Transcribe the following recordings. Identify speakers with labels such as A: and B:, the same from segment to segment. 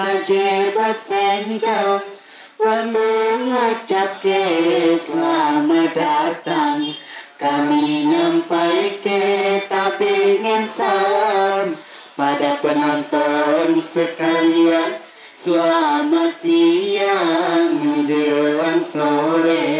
A: saja bersenja mengucap selamat datang. Kami nyampai ke tabingin salam pada penonton sekalian. Selamat siang menjelang sore.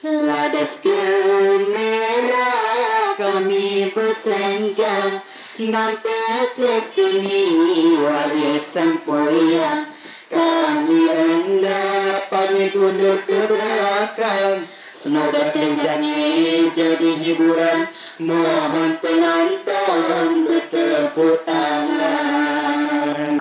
A: Ladas gemerah kami bersenja, nampak ke sini warisan poya. Kami hendak pamit undur ke belakang, semoga senjanya jadi hiburan. Mohon penonton bertepuk tangan.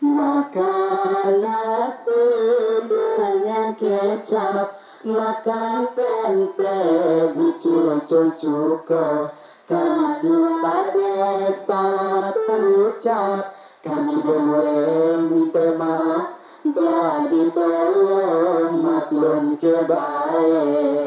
A: Makan nasi dengan kecap, makan tempe dicucuk-cukup. Kalau ada salah berucap, kami boleh minta maaf. Jadi tolong maklum kebaik.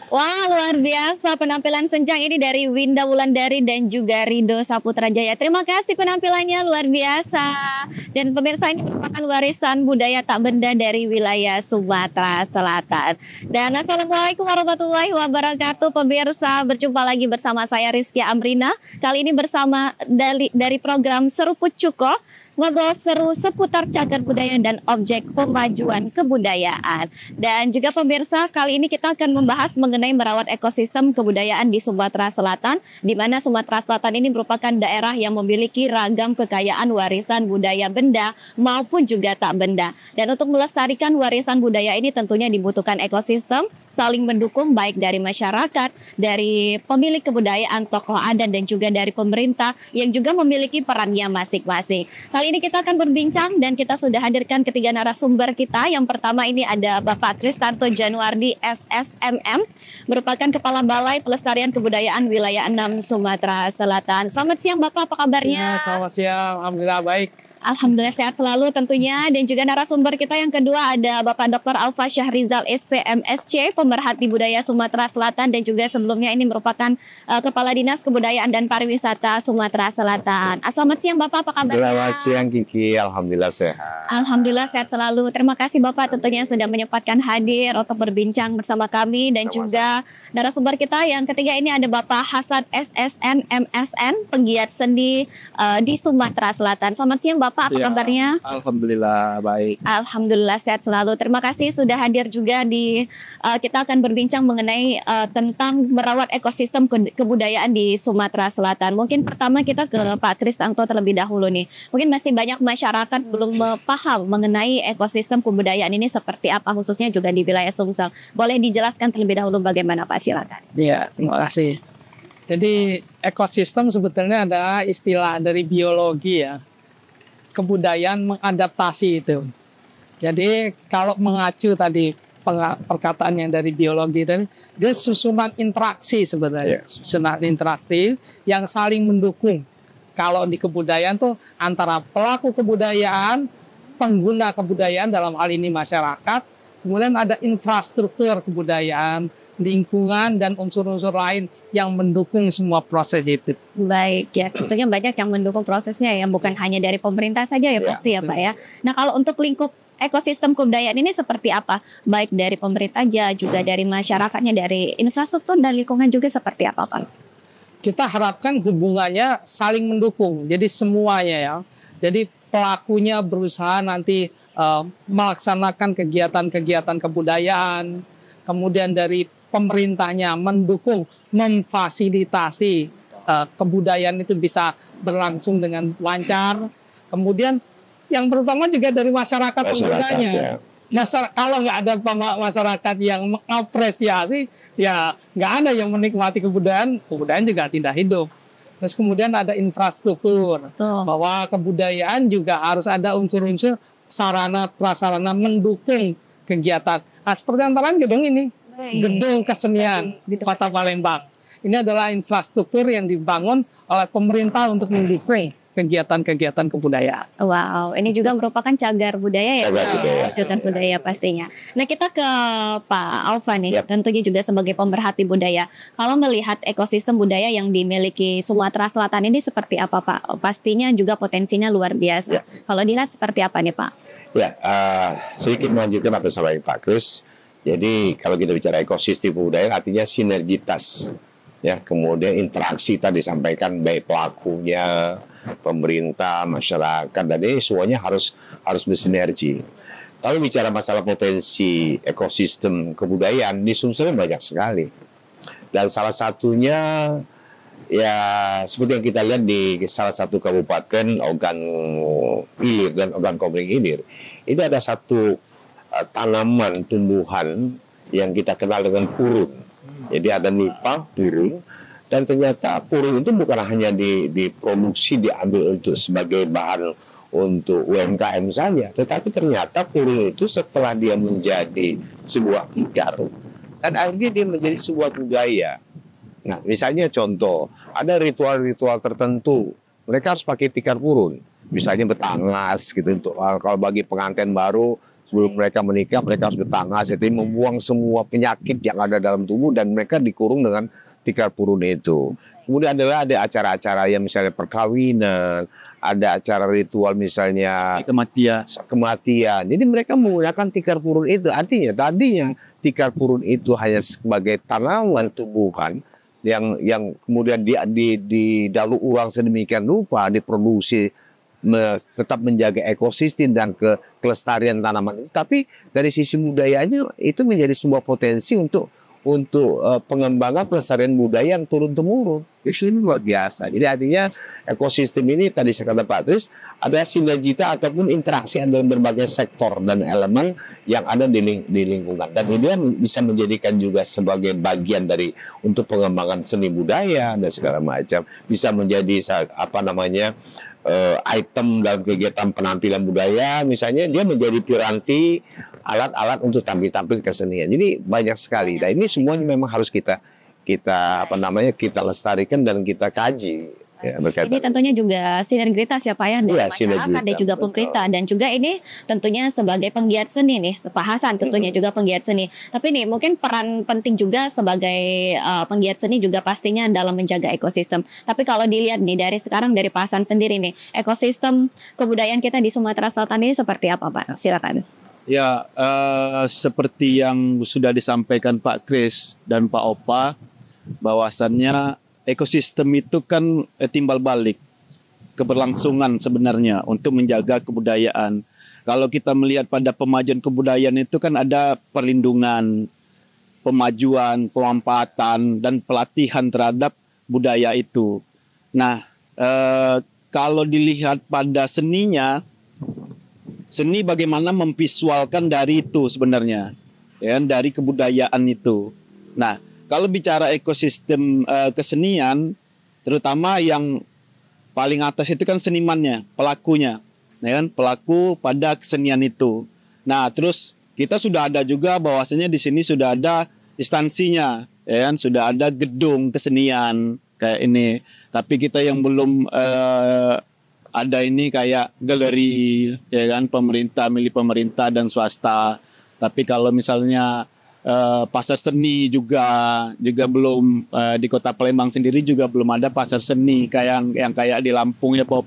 B: Wah, luar biasa penampilan senjang ini dari Winda Wulandari dan juga Rido Saputra Jaya. Terima kasih penampilannya, luar biasa. Dan pemirsa, ini merupakan warisan budaya tak benda dari wilayah Sumatera Selatan. Dan Assalamualaikum warahmatullahi wabarakatuh pemirsa. Berjumpa lagi bersama saya Rizky Amrina. Kali ini bersama dari program Seruput Cuko. Ngobrol seru seputar cagar budaya dan objek pemajuan kebudayaan. Dan juga pemirsa, kali ini kita akan membahas mengenai merawat ekosistem kebudayaan di Sumatera Selatan, di mana Sumatera Selatan ini merupakan daerah yang memiliki ragam kekayaan warisan budaya benda maupun juga tak benda. Dan untuk melestarikan warisan budaya ini tentunya dibutuhkan ekosistem saling mendukung, baik dari masyarakat, dari pemilik kebudayaan, tokoh adat, dan juga dari pemerintah yang juga memiliki perannya masing-masing. Kali ini kita akan berbincang dan kita sudah hadirkan ketiga narasumber kita. Yang pertama ini ada Bapak Kristanto Januardi SSMM, merupakan Kepala Balai Pelestarian Kebudayaan Wilayah 6 Sumatera Selatan. Selamat siang Bapak, apa kabarnya?
C: Ya, selamat siang, alhamdulillah baik.
B: Alhamdulillah sehat selalu tentunya. Dan juga narasumber kita yang kedua ada Bapak Dr. Alfa Syahrizal SPMSC, Pemerhati Budaya Sumatera Selatan, dan juga sebelumnya ini merupakan Kepala Dinas Kebudayaan dan Pariwisata Sumatera Selatan. Selamat siang Bapak, apa kabarnya?
D: Selamat siang Kiki, alhamdulillah sehat.
B: Alhamdulillah sehat selalu. Terima kasih Bapak tentunya sudah menyempatkan hadir untuk berbincang bersama kami. Dan juga narasumber kita yang ketiga ini ada Bapak Hasan SSN MSN, penggiat seni di Sumatera Selatan. Selamat siang Bapak, apa kabarnya?
D: Alhamdulillah baik.
B: Alhamdulillah sehat selalu. Terima kasih sudah hadir juga di kita akan berbincang mengenai tentang merawat ekosistem kebudayaan di Sumatera Selatan. Mungkin pertama kita ke Pak Kristanto terlebih dahulu nih. Mungkin masih banyak masyarakat belum paham mengenai ekosistem kebudayaan ini seperti apa, khususnya juga di wilayah Sumsel. Boleh dijelaskan terlebih dahulu bagaimana Pak, silakan.
C: Iya, terima kasih. Jadi ekosistem sebetulnya adalah istilah dari biologi ya. Kebudayaan mengadaptasi itu. Jadi kalau mengacu tadi perkataan yang dari biologi tadi, dia susunan interaksi sebenarnya, susunan interaksi yang saling mendukung. Kalau di kebudayaan tuh antara pelaku kebudayaan, pengguna kebudayaan dalam hal ini masyarakat, kemudian ada infrastruktur kebudayaan, lingkungan, dan unsur-unsur lain yang mendukung semua proses itu.
B: Baik ya, tentunya banyak yang mendukung prosesnya ya, bukan hanya dari pemerintah saja ya pasti ya Pak ya. Nah kalau untuk lingkup ekosistem kebudayaan ini seperti apa? Baik dari pemerintah aja, juga dari masyarakatnya, dari infrastruktur dan lingkungan juga seperti apa, Pak?
C: Kita harapkan hubungannya saling mendukung. Jadi semuanya ya. Jadi pelakunya berusaha nanti melaksanakan kegiatan-kegiatan kebudayaan. Kemudian dari pemerintahnya mendukung, memfasilitasi kebudayaan itu bisa berlangsung dengan lancar. Kemudian yang pertama juga dari masyarakat penggunanya. Kalau nggak ada masyarakat yang mengapresiasi, ya nggak ada yang menikmati kebudayaan juga tidak hidup. Terus kemudian ada infrastruktur, bahwa kebudayaan juga harus ada unsur-unsur sarana prasarana mendukung kegiatan. Nah, seperti antara gedung ini, gedung kesenian di Kota Palembang. Ini adalah infrastruktur yang dibangun oleh pemerintah untuk mendukung kegiatan-kegiatan kebudayaan.
B: Wow, ini juga merupakan cagar budaya ya,
A: Cagar
B: budaya pastinya. Nah, kita ke Pak Alfa nih, tentunya juga sebagai pemerhati budaya. Kalau melihat ekosistem budaya yang dimiliki Sumatera Selatan ini seperti apa, Pak? Pastinya juga potensinya luar biasa. Kalau dilihat seperti apa nih, Pak?
D: Ya, sedikit melanjutkan apa yang disampaikan Pak Kris. Jadi kalau kita bicara ekosistem budaya, artinya sinergitas. Ya, kemudian interaksi tadi disampaikan baik pelakunya, pemerintah, masyarakat, dan ini semuanya harus bersinergi. Kalau bicara masalah potensi ekosistem kebudayaan di Sumsel banyak sekali. Dan salah satunya ya seperti yang kita lihat di salah satu kabupaten Ogan Ilir dan Ogan Komering Ilir, itu ada satu tanaman tumbuhan yang kita kenal dengan purun. Jadi ada nipah, purun, dan ternyata purun itu bukan hanya diproduksi, diambil untuk sebagai bahan untuk UMKM saja, tetapi ternyata purun itu setelah dia menjadi sebuah tikar, dan akhirnya dia menjadi sebuah budaya. Nah, misalnya contoh, ada ritual-ritual tertentu, mereka harus pakai tikar purun, misalnya bertangas gitu, untuk kalau bagi pengantin baru, sebelum mereka menikah, mereka harus bertangas, jadi membuang semua penyakit yang ada dalam tubuh, dan mereka dikurung dengan tikar purun itu. Kemudian ada acara-acara yang misalnya perkawinan, ada acara ritual misalnya kematian. Jadi mereka menggunakan tikar purun itu. Artinya tadinya tikar purun itu hanya sebagai tanaman tumbuhan yang kemudian didaur ulang sedemikian rupa, diproduksi tetap menjaga ekosistem dan kelestarian tanaman itu. Tapi dari sisi budayanya itu menjadi sebuah potensi untuk pengembangan pelestarian budaya yang turun-temurun. Itu luar biasa. Jadi artinya ekosistem ini tadi saya kata Pak Tris, ada sinergita ataupun interaksi antara berbagai sektor dan elemen yang ada di lingkungan. Dan ini bisa menjadikan juga sebagai bagian dari untuk pengembangan seni budaya dan segala macam. Bisa menjadi item dalam kegiatan penampilan budaya, misalnya dia menjadi piranti, alat-alat untuk tampil-tampil kesenian. Jadi banyak sekali. Nah, ini semuanya memang harus kita lestarikan dan kita kaji. Ya,
B: ini tentunya juga sinergitas ya Pak ya, dari masyarakat dan juga pemerintah, dan juga ini tentunya sebagai penggiat seni nih, Pak Hasan tentunya juga penggiat seni. Tapi nih mungkin peran penting juga sebagai penggiat seni juga pastinya dalam menjaga ekosistem. Tapi kalau dilihat nih dari sekarang dari Pak Hasan sendiri nih, ekosistem kebudayaan kita di Sumatera Selatan ini seperti apa Pak? Silakan.
E: Ya, seperti yang sudah disampaikan Pak Kris dan Pak Opa, bahwasannya ekosistem itu kan timbal balik keberlangsungan sebenarnya untuk menjaga kebudayaan. Kalau kita melihat pada pemajuan kebudayaan itu kan ada perlindungan, pemajuan, pemanfaatan, dan pelatihan terhadap budaya itu. Nah, kalau dilihat pada seninya, seni bagaimana memvisualkan dari itu sebenarnya, ya, dari kebudayaan itu. Nah, kalau bicara ekosistem kesenian, terutama yang paling atas itu kan senimannya, pelakunya, ya kan, pelaku pada kesenian itu. Nah, terus kita sudah ada juga bahwasanya di sini sudah ada instansinya, ya kan, sudah ada gedung kesenian kayak ini. Tapi kita yang belum ada ini kayak galeri, ya kan, pemerintah, milik pemerintah dan swasta. Tapi kalau misalnya pasar seni juga belum, di Kota Palembang sendiri juga belum ada pasar seni kayak yang kayak di Lampung ya Pak,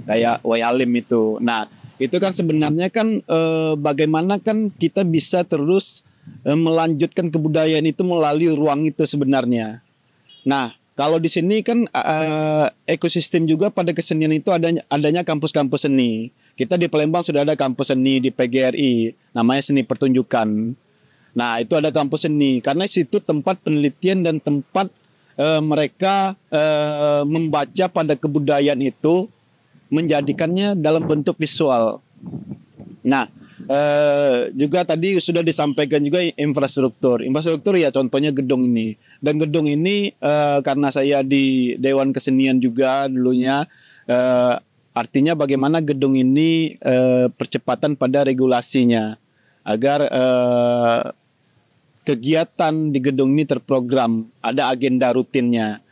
E: kayak Wayalim itu. Nah, itu kan sebenarnya kan bagaimana kan kita bisa terus melanjutkan kebudayaan itu melalui ruang itu sebenarnya. Nah, kalau di sini kan ekosistem juga pada kesenian itu adanya kampus-kampus seni. Kita di Palembang sudah ada kampus seni di PGRI, namanya Seni Pertunjukan. Nah, itu ada kampus seni karena situ tempat penelitian dan tempat mereka membaca pada kebudayaan itu, menjadikannya dalam bentuk visual. Nah, juga tadi sudah disampaikan juga infrastruktur. Infrastruktur ya contohnya gedung ini. Dan gedung ini karena saya di Dewan Kesenian juga dulunya, artinya bagaimana gedung ini percepatan pada regulasinya agar kegiatan di gedung ini terprogram, ada agenda rutinnya.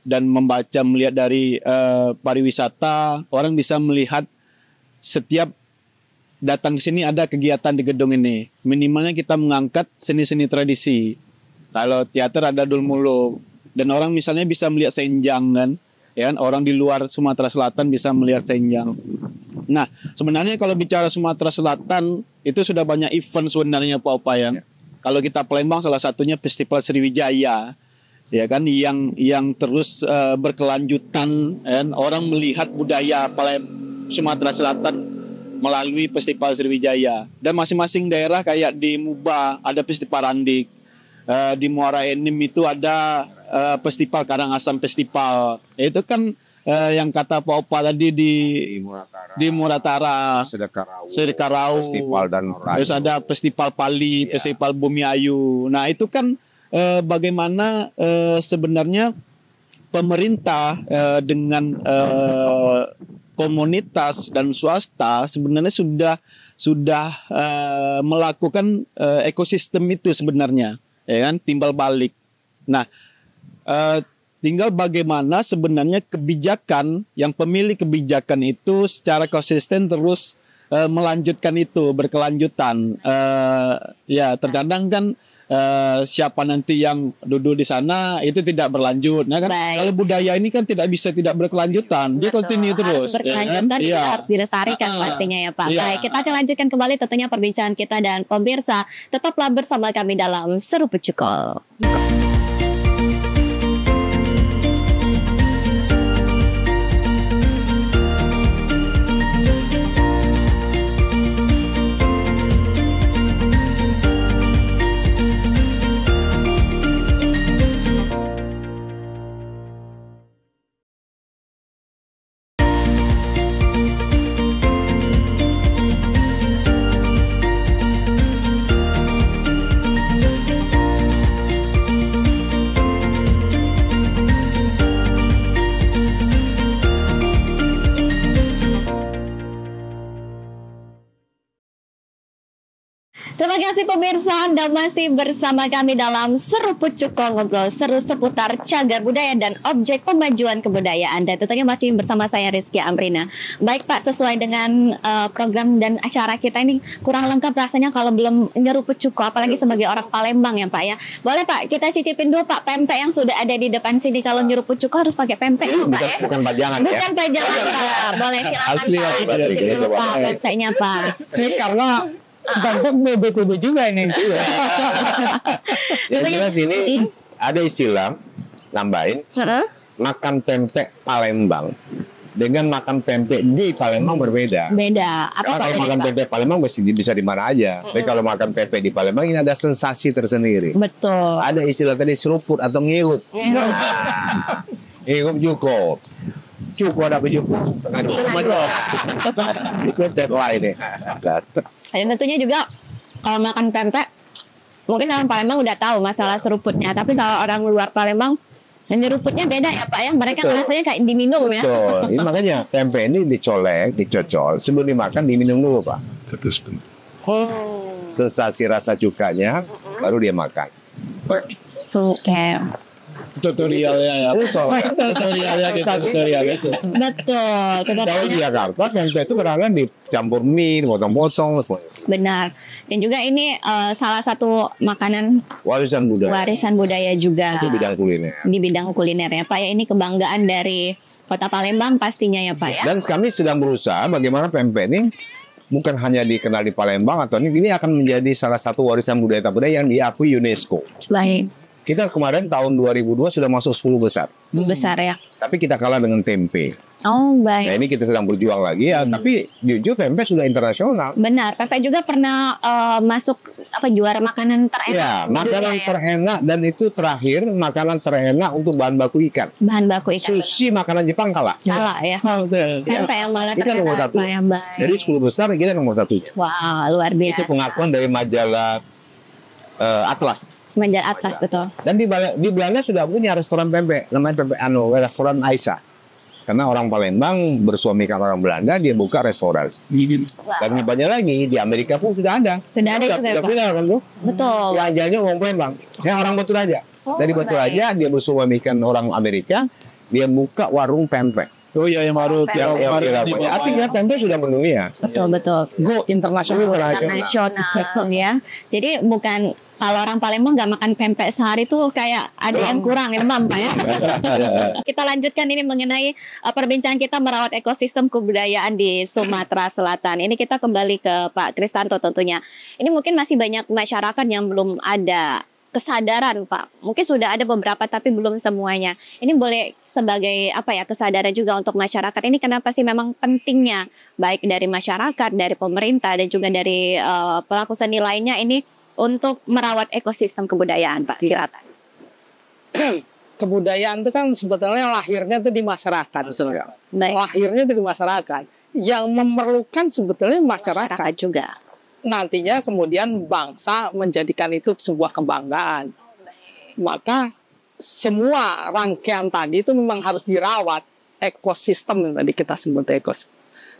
E: Dan melihat dari pariwisata, orang bisa melihat setiap datang ke sini ada kegiatan di gedung ini. Minimalnya kita mengangkat seni-seni tradisi. Kalau teater ada Dulmuluk, dan orang misalnya bisa melihat senjang kan, ya kan? Orang di luar Sumatera Selatan bisa melihat senjang. Nah, sebenarnya kalau bicara Sumatera Selatan itu sudah banyak event sebenarnya Pak Opayan. Kalau kita Palembang salah satunya Festival Sriwijaya, ya kan, yang terus berkelanjutan, kan? Orang melihat budaya Sumatera Selatan melalui Festival Sriwijaya. Dan masing-masing daerah kayak di Muba ada Festival Randik, di Muara Enim itu ada Festival Karangasem Festival. Itu kan yang kata Pak Opa tadi di Muratara, Sedekarau,
D: Festival dan
E: terus ada Festival Pali, Festival Bumi Ayu. Nah itu kan bagaimana sebenarnya pemerintah dengan komunitas dan swasta sebenarnya sudah melakukan ekosistem itu sebenarnya, ya kan, timbal balik. Nah, tinggal bagaimana sebenarnya kebijakan yang pemilik kebijakan itu secara konsisten terus melanjutkan itu berkelanjutan. Ya terkadang kan siapa nanti yang duduk di sana itu tidak berlanjut. Nah kan kalau budaya ini kan tidak bisa tidak berkelanjutan, dia continue terus.
B: Harus berkelanjutan,
E: ya, kan?
B: harus dilestarikan pastinya ya Pak. Baik, kita akan lanjutkan kembali tentunya perbincangan kita, dan pemirsa tetaplah bersama kami dalam Seru Pecukol. Terima kasih pemirsa, Anda masih bersama kami dalam Seru Pecukol, ngobrol seru seputar cagar budaya dan objek pemajuan kebudayaan. Dan tentunya masih bersama saya Rizky Amrina. Baik Pak, sesuai dengan program dan acara kita ini kurang lengkap rasanya kalau belum nyeru Pecukol, apalagi sebagai orang Palembang ya Pak ya. Boleh Pak, kita cicipin dulu Pak pempek yang sudah ada di depan sini. Kalau nyeru Pecukol harus pakai pempek ya Pak ya?
D: Bukan pajangan ya?
B: Bukan pajangan Pak. Boleh silakan
C: Asli,
B: Pak,
C: asli.
B: cicipin dulu Pak pempeknya Pak.
C: Ini karena pempek bebe juga ini.
D: Yang jelas ini ada istilah nambahin makan pempek Palembang dengan makan pempek di Palembang berbeda.
B: Beda. Apa
D: Kalau
B: Pak?
D: makan pempek Palembang bisa di mana aja. Tapi kalau makan pempek di Palembang ini ada sensasi tersendiri.
B: Betul.
D: Ada istilah tadi seruput atau ngirup. Ngirup cukup. Cukup ada cukup. Itu tagline nih.
B: Dan tentunya juga kalau makan pempek, mungkin orang Palembang udah tahu masalah seruputnya. Tapi kalau orang luar Palembang, yang seruputnya beda ya Pak ya. Mereka rasanya kayak diminum ya.
D: Betul. Ini makanya pempek ini dicolek, dicocol. Sebelum dimakan diminum dulu Pak. Sensasi rasa cukanya, baru dia makan.
B: Oke.
E: Tutorialnya ya. Tutorialnya gitu.
B: Betul.
D: Kalau di Jakarta pempek itu kadang-kadang dicampur mie, potong-potong.
B: Benar. Dan juga ini salah satu makanan
D: Warisan budaya.
B: warisan budaya juga.
D: Itu bidang kuliner.
B: Di bidang kuliner ya Pak ya. Ini kebanggaan dari Kota Palembang pastinya ya Pak ya.
D: Dan kami sedang berusaha bagaimana pempek ini bukan hanya dikenal di Palembang atau ini akan menjadi salah satu warisan budaya tak benda yang diakui UNESCO.
B: Baik.
D: Kita kemarin tahun 2002 sudah masuk 10 besar.
B: Besar ya.
D: Tapi kita kalah dengan tempe.
B: Oh
D: Nah
B: baik.
D: ini kita sedang berjuang lagi ya. Tapi jujur pempek sudah internasional.
B: Benar. Pempek juga pernah masuk juara makanan terenak.
D: Ya,
B: di
D: makanan
B: dunia ya.
D: terenak dan itu terakhir makanan terenak untuk bahan baku ikan.
B: Bahan baku ikan.
D: Sushi makanan Jepang kalah.
B: Kalah ya.
C: Betul.
B: Pempek yang malah
D: Kita nomor
B: terenak
D: satu.
B: Pak ya. Baik.
D: Jadi 10 besar kita nomor 1.
B: Wah luar
D: Itu
B: biasa.
D: pengakuan dari majalah Atlas.
B: Manjat Atlas betul.
D: Dan di Belanda sudah punya restoran pempek, namanya pempek restoran Aisyah. Karena orang Palembang bersuamikan orang Belanda, dia buka restoran. Dan banyak lagi di Amerika pun sudah ada.
B: Sudah ada juga ya, Pak?
D: Sudah kan tuh?
B: Betul.
D: Yang ajalnya orang Palembang. Ya orang Batu Raja.
B: Oh,
D: Dari Batu
B: baik.
D: Raja dia bersuamikan orang Amerika, dia buka warung pempek.
E: Oh iya yang baru
D: Artinya pempek sudah mendunia.
B: Betul betul.
C: Go internasional.
B: Internasional ya. Jadi bukan kalau orang Palembang nggak makan pempek sehari tuh kayak ada yang kurang ya Pak ya. Kita lanjutkan ini mengenai perbincangan kita merawat ekosistem kebudayaan di Sumatera Selatan. Ini kita kembali ke Pak Kristanto tentunya. Ini mungkin masih banyak masyarakat yang belum ada kesadaran Pak. Mungkin sudah ada beberapa tapi belum semuanya. Ini boleh sebagai kesadaran juga untuk masyarakat. Ini kenapa sih memang pentingnya baik dari masyarakat, dari pemerintah dan juga dari pelaku seni lainnya ini untuk merawat ekosistem kebudayaan Pak. Silakan.
C: Kebudayaan itu kan sebetulnya lahirnya itu di masyarakat.
B: Baik.
C: Lahirnya itu di masyarakat. Yang memerlukan sebetulnya masyarakat.
B: Juga.
C: Nantinya kemudian bangsa menjadikan itu sebuah kebanggaan. Maka semua rangkaian tadi itu memang harus dirawat, ekosistem yang tadi kita sebut ekosistem.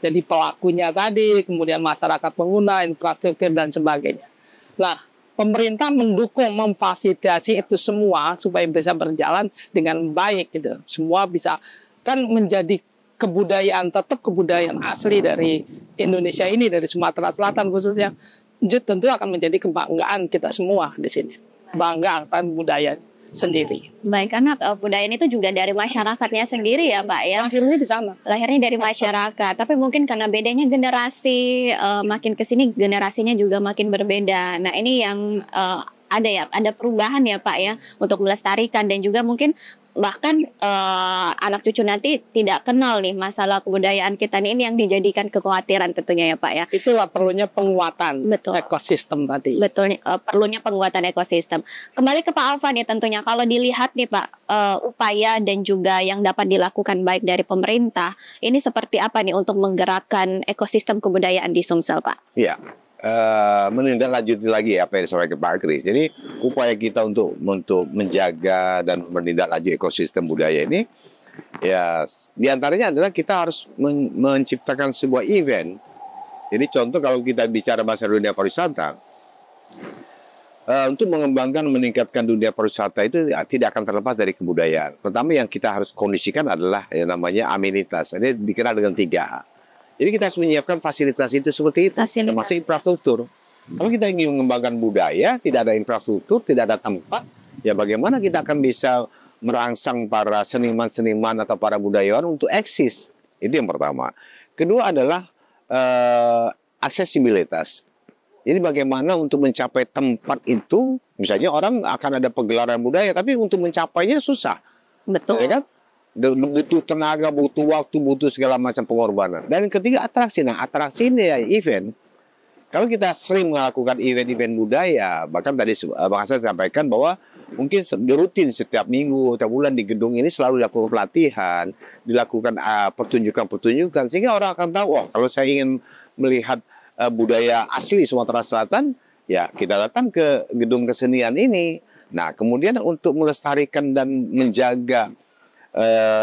C: Jadi pelakunya tadi, kemudian masyarakat pengguna, infrastruktur dan sebagainya. Nah, pemerintah mendukung, memfasilitasi itu semua supaya bisa berjalan dengan baik gitu. Semua bisa kan menjadi kebudayaan, tetap kebudayaan asli dari Indonesia ini, dari Sumatera Selatan khususnya. Tentu akan menjadi kebanggaan kita semua di sini. Bangga akan budaya sendiri.
B: Baik, karena kebudayaan itu juga dari masyarakatnya sendiri ya Pak ya.
C: Akhirnya di sana.
B: Lahirnya dari masyarakat, tapi mungkin karena bedanya generasi makin kesini generasinya juga makin berbeda. Nah ini yang ada perubahan ya Pak ya untuk melestarikan dan juga mungkin bahkan anak cucu nanti tidak kenal nih masalah kebudayaan kita ini yang dijadikan kekhawatiran tentunya ya Pak ya.
C: Itulah perlunya penguatan
B: Betul.
C: ekosistem tadi.
B: Betul, perlunya penguatan ekosistem. Kembali ke Pak Alvan nih tentunya, kalau dilihat nih Pak, upaya dan juga yang dapat dilakukan baik dari pemerintah, ini seperti apa nih untuk menggerakkan ekosistem kebudayaan di Sumsel Pak?
D: Iya. Menindaklanjuti lagi apa yang disampaikan Pak Kris. Jadi upaya kita untuk menjaga dan menindaklanjuti ekosistem budaya ini, ya diantaranya adalah kita harus menciptakan sebuah event. Jadi contoh kalau kita bicara bahasa dunia pariwisata, untuk mengembangkan, meningkatkan dunia pariwisata itu tidak akan terlepas dari kebudayaan. Pertama yang kita harus kondisikan adalah yang namanya amenitas. Ini dikenal dengan 3A. Jadi kita harus menyiapkan fasilitas itu seperti itu, termasuk infrastruktur. Kalau kita ingin mengembangkan budaya, tidak ada infrastruktur, tidak ada tempat, ya bagaimana kita akan bisa merangsang para seniman-seniman atau para budayawan untuk eksis. Itu yang pertama. Kedua adalah aksesibilitas. Jadi bagaimana untuk mencapai tempat itu, misalnya orang akan ada pegelaran budaya, tapi untuk mencapainya susah.
B: Betul.
D: Ya kan? Butuh tenaga, butuh waktu, butuh segala macam pengorbanan. Dan yang ketiga atraksi. Nah atraksi ini ya event. Kalau kita sering melakukan event-event budaya, bahkan tadi Bang Hasan sampaikan bahwa mungkin rutin setiap minggu, setiap bulan di gedung ini selalu dilakukan pelatihan, dilakukan pertunjukan-pertunjukan, sehingga orang akan tahu, oh kalau saya ingin melihat budaya asli Sumatera Selatan, ya kita datang ke gedung kesenian ini. Nah kemudian untuk melestarikan dan menjaga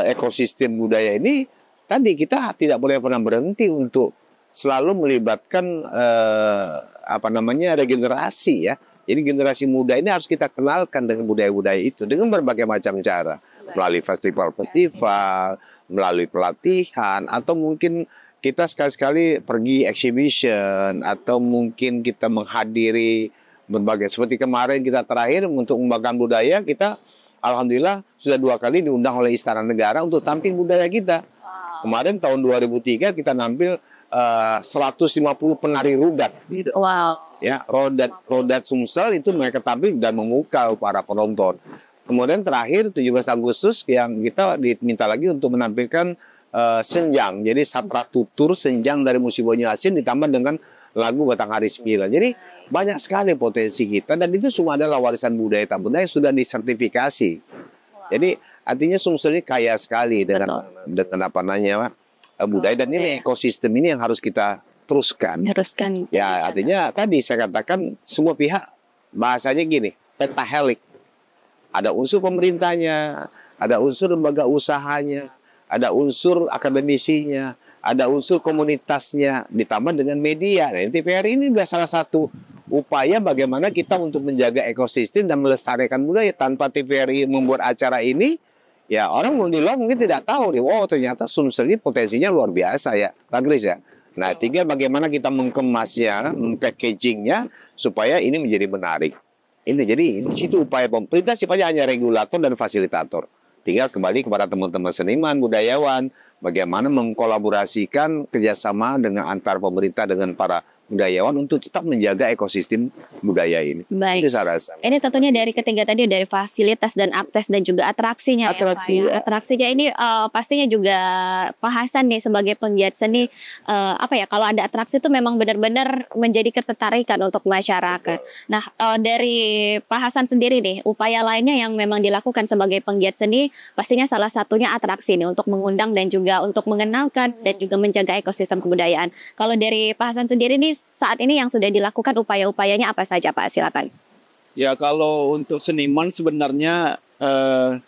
D: ekosistem budaya ini, tadi kita tidak boleh pernah berhenti untuk selalu melibatkan regenerasi ya. Jadi generasi muda ini harus kita kenalkan dengan budaya-budaya itu dengan berbagai macam cara, melalui festival-festival, melalui pelatihan, atau mungkin kita sekali-sekali pergi exhibition, atau mungkin kita menghadiri berbagai, seperti kemarin kita terakhir untuk mengembangkan budaya, kita alhamdulillah sudah 2 kali diundang oleh Istana Negara untuk tampil budaya kita. Kemarin tahun 2003 kita nampil 150 penari rudat.
B: Wow.
D: Ya, rodat Sumsel itu mereka tampil dan memukau para penonton. Kemudian terakhir 17 Agustus yang kita diminta lagi untuk menampilkan senjang. Jadi Satra Tutur senjang dari Musibonyo Asin ditambah dengan lagu Batang Hari 9. Jadi banyak sekali potensi kita dan itu semua adalah warisan budaya Tabunda yang sudah disertifikasi. Jadi artinya Sumsel ini kaya sekali dengan apa namanya budaya dan ini ekosistem ini yang harus kita teruskan. Ya, artinya tadi saya katakan semua pihak bahasanya gini, pentahelik. Ada unsur pemerintahnya, ada unsur lembaga usahanya, ada unsur akademisinya, ada unsur komunitasnya, ditambah dengan media. Nah, TVRI ini salah satu upaya bagaimana kita untuk menjaga ekosistem dan melestarikan budaya. Tanpa TVRI membuat acara ini, ya orang di luar mungkin tidak tahu, oh ternyata Sumsel ini potensinya luar biasa ya, Pak Kris ya. Nah, tinggal bagaimana kita mengemasnya, packagingnya supaya ini menjadi menarik. Ini jadi di situ upaya pemerintah sifatnya hanya regulator dan fasilitator. Tinggal kembali kepada teman-teman seniman, budayawan, bagaimana mengkolaborasikan kerjasama dengan antar pemerintah dengan para budayawan untuk tetap menjaga ekosistem budaya ini.
B: Baik.
D: Itu saya rasa.
B: Ini tentunya dari ketiga tadi dari fasilitas dan akses dan juga atraksinya.
D: Atraksi.
B: Ya, Pak, ya. Atraksinya ini pastinya juga Pak Hasan nih sebagai penggiat seni kalau ada atraksi itu memang benar-benar menjadi ketertarikan untuk masyarakat. Nah, dari Pak Hasan sendiri nih, upaya lainnya yang memang dilakukan sebagai penggiat seni pastinya salah satunya atraksi nih untuk mengundang dan juga untuk mengenalkan dan juga menjaga ekosistem kebudayaan. Kalau dari Pak Hasan sendiri nih saat ini yang sudah dilakukan upaya-upayanya apa saja Pak? Silakan.
E: Ya kalau untuk seniman sebenarnya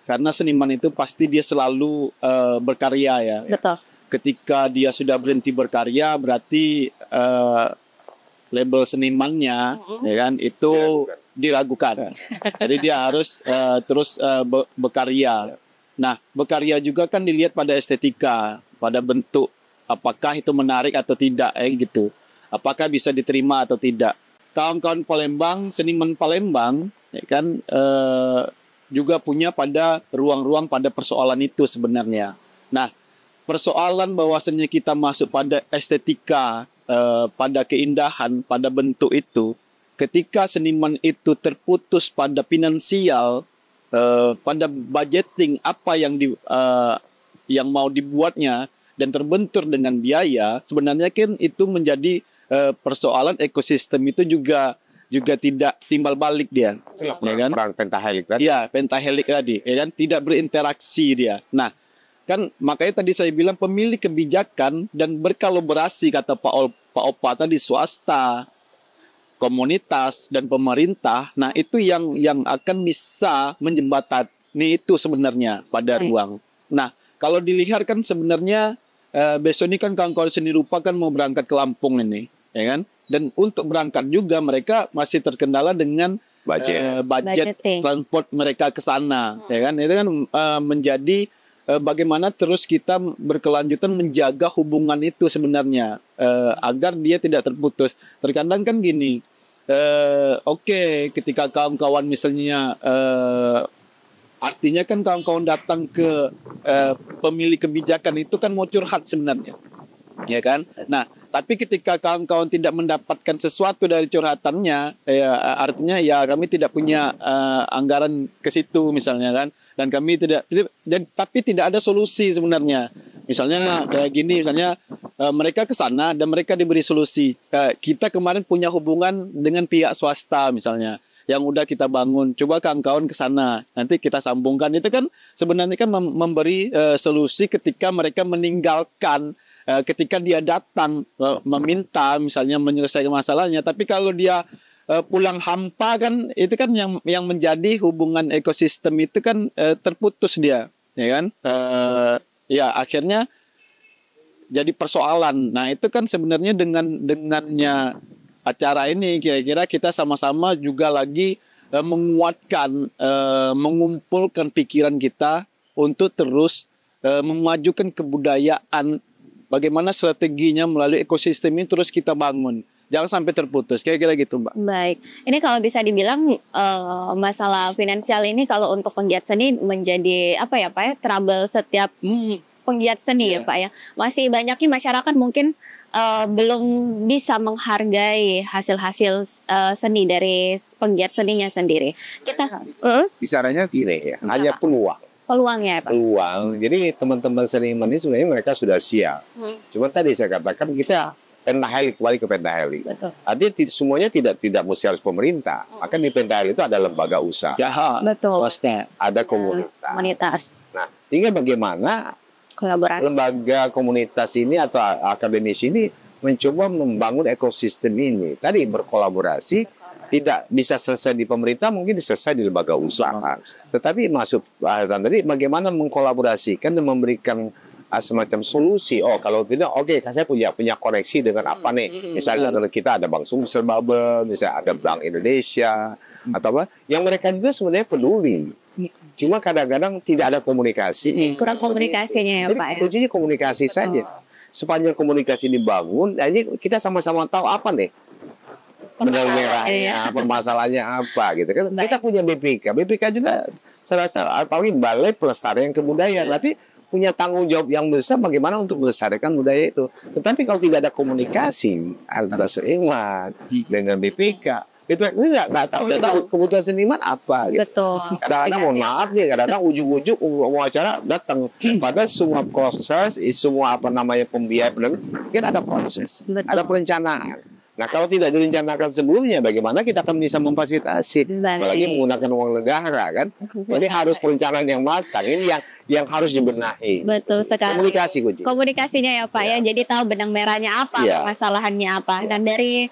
E: karena seniman itu pasti dia selalu berkarya ya.
B: Betul.
E: Ketika dia sudah berhenti berkarya berarti label senimannya ya kan itu diragukan. Jadi dia harus terus berkarya. Nah, berkarya juga kan dilihat pada estetika, pada bentuk apakah itu menarik atau tidak gitu. Apakah bisa diterima atau tidak. Kawan-kawan Palembang, seniman Palembang ya kan juga punya pada ruang-ruang pada persoalan itu sebenarnya. Nah, persoalan bahwasannya kita masuk pada estetika, pada keindahan, pada bentuk itu, ketika seniman itu terputus pada finansial, pada budgeting apa yang mau dibuatnya dan terbentur dengan biaya, sebenarnya kan itu menjadi persoalan ekosistem itu juga tidak timbal balik dia, ya kan?
D: Peran pentahelik tadi.
E: Iya, pentahelik tadi, ya kan? Tidak berinteraksi dia. Nah, kan makanya tadi saya bilang pemilik kebijakan dan berkolaborasi kata Pak Opa tadi swasta, komunitas dan pemerintah. Nah, itu yang akan bisa menjembatani itu sebenarnya pada ruang. Nah, kalau dilihat kan sebenarnya besok ini kan kawan-kawan seni rupa kan mau berangkat ke Lampung ini, ya kan? Dan untuk berangkat juga mereka masih terkendala dengan budget transport mereka ke sana, ya kan? Itu kan menjadi bagaimana terus kita berkelanjutan menjaga hubungan itu sebenarnya agar dia tidak terputus. Terkadang kan gini, ketika kawan-kawan misalnya artinya kan kawan-kawan datang ke pemilik kebijakan itu kan mau curhat sebenarnya, ya kan? Nah, tapi ketika kawan-kawan tidak mendapatkan sesuatu dari curhatannya, artinya ya kami tidak punya anggaran ke situ misalnya kan, dan kami tapi tidak ada solusi sebenarnya. Misalnya kayak gini, misalnya mereka ke sana dan mereka diberi solusi. Kita kemarin punya hubungan dengan pihak swasta misalnya, yang udah kita bangun, coba kawan-kawan ke sana, nanti kita sambungkan. Itu kan sebenarnya kan memberi solusi ketika mereka meninggalkan, ketika dia datang meminta misalnya menyelesaikan masalahnya. Tapi kalau dia pulang hampa kan, itu kan yang menjadi hubungan ekosistem itu kan terputus dia, ya kan? Ya akhirnya jadi persoalan. Nah itu kan sebenarnya dengannya acara ini kira-kira kita sama-sama juga lagi menguatkan, mengumpulkan pikiran kita untuk terus memajukan kebudayaan. Bagaimana strateginya melalui ekosistem ini terus kita bangun. jangan sampai terputus. Kira-kira gitu, Mbak.
B: Baik, ini kalau bisa dibilang masalah finansial ini kalau untuk penggiat seni menjadi apa ya Pak ya, trouble setiap penggiat seni ya Pak ya. Masih banyaknya masyarakat mungkin belum bisa menghargai hasil-hasil seni dari penggiat seninya sendiri. Kita
D: Bicaranya gini ya, hanya
B: peluangnya ya Pak.
D: peluang. Jadi teman-teman seniman ini sebenarnya mereka sudah siap. Cuma tadi saya katakan kita pentaheli, kembali ke pentaheli.
B: Betul.
D: Artinya semuanya tidak mesti harus pemerintah. Maka di pentaheli itu ada lembaga usaha,
B: Betul.
D: ada komunitas.
B: Komunitas,
D: Nah, tinggal bagaimana
B: kolaborasi.
D: lembaga komunitas ini atau akademisi ini mencoba membangun ekosistem ini. Tadi berkolaborasi, tidak bisa selesai di pemerintah, mungkin selesai di lembaga usaha. Tetapi masuk tadi bagaimana mengkolaborasikan dan memberikan semacam solusi. Oh, kalau tidak, oke, saya punya koneksi dengan apa nih? Misalnya kita ada Bank Sumsel Bubble, misalnya ada Bank Indonesia, atau apa? Yang mereka juga sebenarnya peduli. Cuma kadang-kadang tidak ada komunikasi.
B: Kurang komunikasinya ya
D: Jadi
B: Pak ya.
D: kuncinya komunikasi saja. Sepanjang komunikasi dibangun, jadi kita sama-sama tahu apa nih benang merahnya, permasalahannya apa gitu kan.
B: Baik.
D: Kita punya BPK juga saya rasa apalagi Balai Pelestarian Kebudayaan nanti punya tanggung jawab yang besar bagaimana untuk melestarikan budaya itu. Tetapi kalau tidak ada komunikasi antara seniman dengan BPK, BPK itu nggak tahu kebutuhan seniman apa. Gitu.
B: Betul.
D: Kadang-kadang mohon maaf nih, kadang-kadang ujuk-ujuk mau acara datang. Padahal semua proses, semua pembiayaan, kan ada proses,
B: Betul.
D: ada perencanaan. Nah, kalau tidak direncanakan sebelumnya, bagaimana kita akan bisa memfasilitasi?
B: Baik.
D: Apalagi menggunakan uang negara, kan? Jadi harus perencanaan yang matang. Ini yang harus dibenahi.
B: Betul sekali.
D: Komunikasi kunci.
B: Komunikasinya ya Pak ya. Jadi tahu benang merahnya apa,
D: Ya.
B: masalahannya apa. Dan dari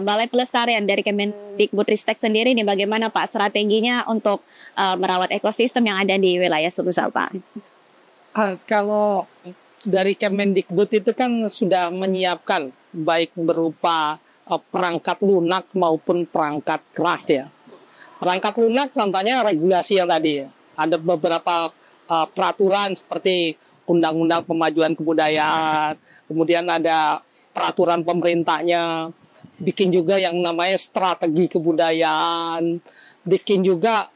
B: Balai Pelestarian dari Kemendikbudristek sendiri nih bagaimana Pak strateginya untuk merawat ekosistem yang ada di wilayah Sumsel Pak?
C: Kalau dari Kemendikbud itu kan sudah menyiapkan baik berupa perangkat lunak maupun perangkat keras ya. Perangkat lunak contohnya regulasi yang tadi ya. Ada beberapa peraturan seperti Undang-Undang Pemajuan Kebudayaan, kemudian ada peraturan pemerintahnya, bikin juga yang namanya strategi kebudayaan, bikin juga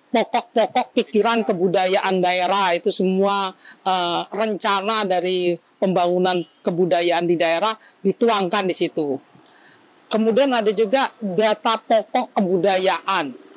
C: pokok-pokok pikiran kebudayaan daerah, itu semua rencana dari pembangunan kebudayaan di daerah dituangkan di situ. Kemudian ada juga data pokok kebudayaan.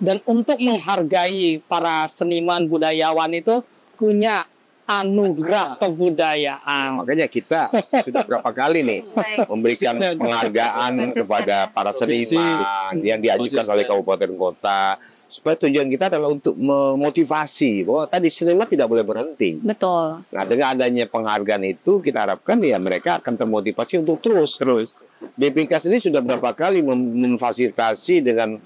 C: Dan untuk menghargai para seniman budayawan itu punya anugerah kebudayaan.
D: Makanya kita sudah berapa kali nih memberikan penghargaan kepada para seniman yang diajukan oleh kabupaten kota. Supaya tujuan kita adalah untuk memotivasi bahwa tadi seniman tidak boleh berhenti.
B: Betul.
D: Nah, dengan adanya penghargaan itu kita harapkan ya mereka akan termotivasi untuk terus. BPK sendiri sudah berapa kali memfasilitasi dengan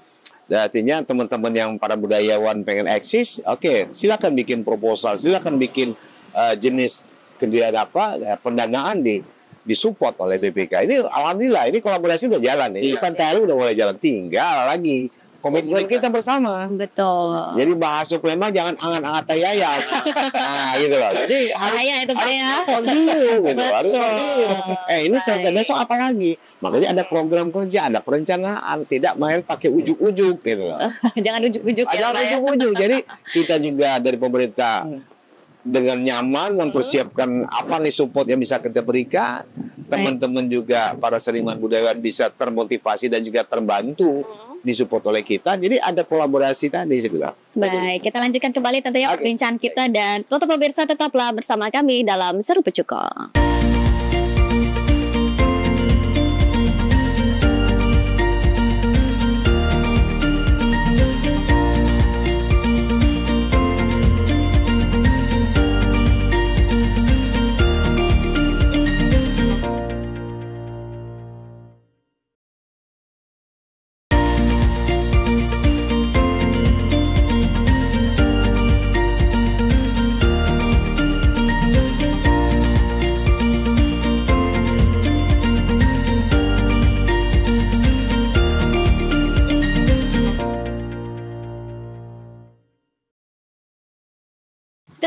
D: artinya teman-teman yang para budayawan pengen eksis, oke, silakan bikin proposal, silakan bikin jenis kerjaan pendanaan disupport oleh BPK. Ini alhamdulillah ini kolaborasi udah jalan nih. Ini PNTL udah mulai jalan, tinggal lagi komitmen kita bersama.
B: Betul.
D: Jadi bahasa memang jangan angan-angan tayayat. Nah, gitu loh. Jadi harus
B: itu Pak ya.
D: gitu. Harus ini selesai besok apa lagi? Makanya ada program kerja, ada perencanaan, tidak main pakai ujuk-ujuk gitu loh.
B: Jangan ujuk-ujuk ya
D: Jangan
B: Pak ya.
D: ujuk-ujuk. Jadi kita juga dari pemerintah dengan nyaman mempersiapkan apa nih support yang bisa kita berikan. Teman-teman juga para seniman budayawan bisa termotivasi dan juga terbantu disupport oleh kita. Jadi ada kolaborasi tadi saya bilang.
B: Baik, kita lanjutkan kembali tentunya perbincangan kita dan untuk pemirsa tetaplah bersama kami dalam Seru Pecuko.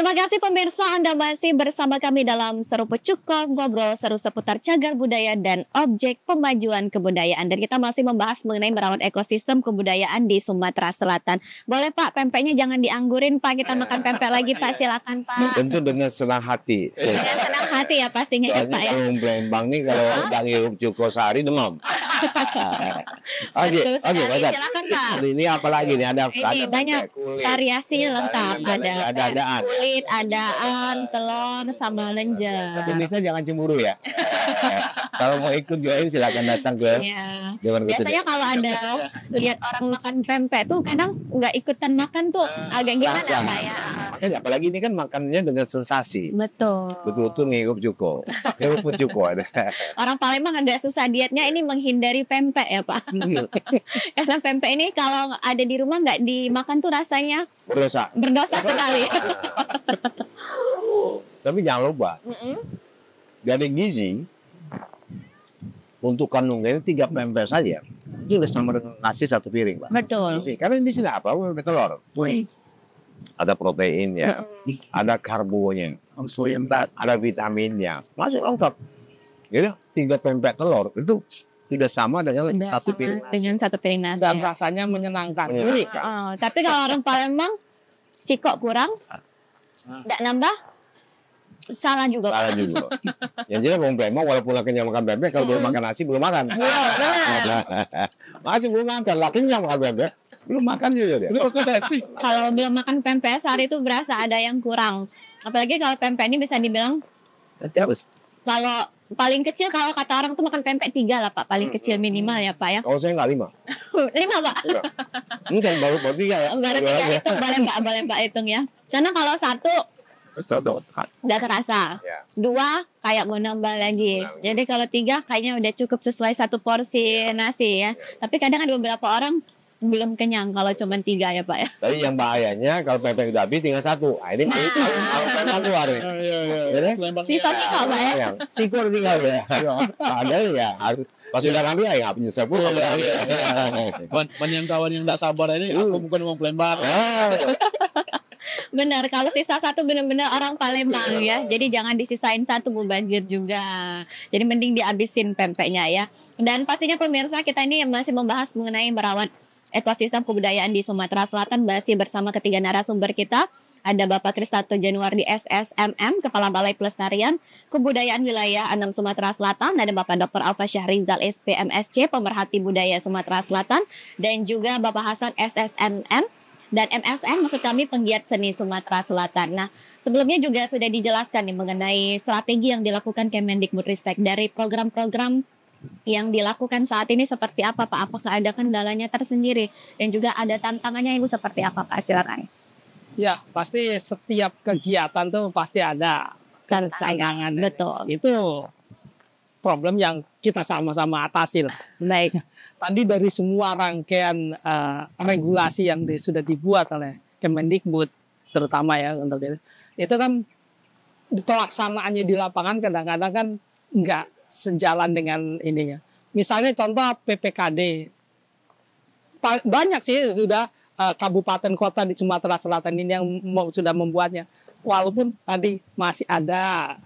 B: Terima kasih pemirsa, Anda masih bersama kami dalam Seruput Cukup, ngobrol seru seputar cagar budaya dan objek pemajuan kebudayaan. Dan kita masih membahas mengenai merawat ekosistem kebudayaan di Sumatera Selatan. Boleh Pak, pempeknya jangan dianggurin Pak, kita makan pempek lagi Pak, silakan Pak.
D: Tentu dengan senang hati.
B: Dengan senang hati ya pastinya ya
D: Soalnya
B: Pak ya.
D: kalau Palembang nih kalau udah ngirup cuko sehari demam. Oke,
B: Betul sekali.
D: Pak.
B: Silakan Pak.
D: Ini apa lagi nih? Ada
B: Ini banyak
D: kulit.
B: variasinya lengkap. Ada
D: Ada-adaan.
B: kulit, adaan, telur, sama lenjer.
D: Indonesia jangan cemburu ya. Kalau mau ikut join silakan datang ke
B: Ya.
D: Dewan
B: Biasanya kalau Anda lihat orang makan pempek tuh kadang nggak ikutan makan tuh agak gimana
D: Rasa.
B: Pak ya.
D: Makanya apalagi ini kan makannya dengan sensasi.
B: Betul.
D: Betul-betul ngirup cuko. Ngirup cuko ada.
B: Orang Palembang agak susah dietnya ini menghindari pempek ya Pak. Karena pempek ini kalau ada di rumah nggak dimakan tuh rasanya
D: Berdosa.
B: berdosa sekali.
D: Tapi jangan lupa, dari gizi untuk kandungan ini 3 pempek saja. Itu udah sama dengan nasi 1 piring, Pak.
B: Betul.
D: Gizi. Karena di sini apa? Ada telur. Ada proteinnya, ada karbonya, ada vitaminnya, masuk lengkap. Gitu, 3 pempek telur itu tidak sama dengan
B: Udah
D: 1
B: sama
D: piring.
B: dengan 1 piring nasi.
C: Dan rasanya menyenangkan.
D: Menyenangkan.
B: Oh, tapi kalau orang Palembang sikok kurang, tidak nambah, salah juga.
D: Salah juga. Yang jelas orang Palembang walaupun lakinya makan pempek, kalau belum makan nasi belum makan. Masih belum makan, lakinya makan pempek, belum makan juga dia.
B: Kalau belum makan pempek sehari itu berasa ada yang kurang. Apalagi kalau pempek ini bisa dibilang kalau paling kecil kalau kata orang tuh makan pempek 3 lah Pak, paling kecil minimal ya Pak ya.
D: Kalau saya nggak 5.
B: 5 Pak.
D: Ini kan baru 3 ya.
B: Baru 3 hitung boleh Pak hitung ya. Karena kalau 1 udah terasa,
D: Ya.
B: 2 kayak mau nambah lagi. Jadi kalau 3 kayaknya udah cukup sesuai 1 porsi nasi ya. Tapi kadang ada beberapa orang belum kenyang kalau cuma 3 ya Pak ya.
D: Tapi yang bahayanya kalau pempek udah habis tinggal 1. Nah, ini kalau keluar nih. Ya,
B: Sisanya kok Pak ya.
D: yang tikur tinggal ya. Padahal ya harus pas udah ngambil ya nggak punya sepuluh.
E: Banyak kawan yang tidak sabar ini, aku bukan orang Palembang.
B: Benar, kalau sisa 1 benar-benar orang Palembang ya. Jadi jangan disisain 1 mubazir juga. Jadi mending dihabisin pempeknya ya. Dan pastinya pemirsa kita ini masih membahas mengenai merawat ekosistem kebudayaan di Sumatera Selatan, masih bersama ketiga narasumber kita. Ada Bapak Kristato Januardi SSMM, Kepala Balai Pelestarian Kebudayaan Wilayah 6 Sumatera Selatan. Ada Bapak Dr. Alfa Syahrizal SPMSC, Pemerhati Budaya Sumatera Selatan. Dan juga Bapak Hasan SSNM dan MSN, maksud kami penggiat seni Sumatera Selatan. Nah, sebelumnya juga sudah dijelaskan nih mengenai strategi yang dilakukan Kemendikbudristek dari program-program yang dilakukan saat ini seperti apa Pak? Apakah ada kendalanya tersendiri dan juga ada tantangannya Ibu seperti apa Pak? Silakan.
C: Ya, pasti setiap kegiatan tuh pasti ada tantangan.
B: Betul.
C: Itu problem yang kita sama-sama atasi lah.
B: Baik.
C: Tadi dari semua rangkaian regulasi yang sudah dibuat oleh Kemendikbud, terutama ya untuk itu kan pelaksanaannya di lapangan kadang-kadang kan nggak sejalan dengan ininya. Misalnya contoh PPKD, banyak sih sudah kabupaten kota di Sumatera Selatan ini yang sudah membuatnya. Walaupun tadi masih ada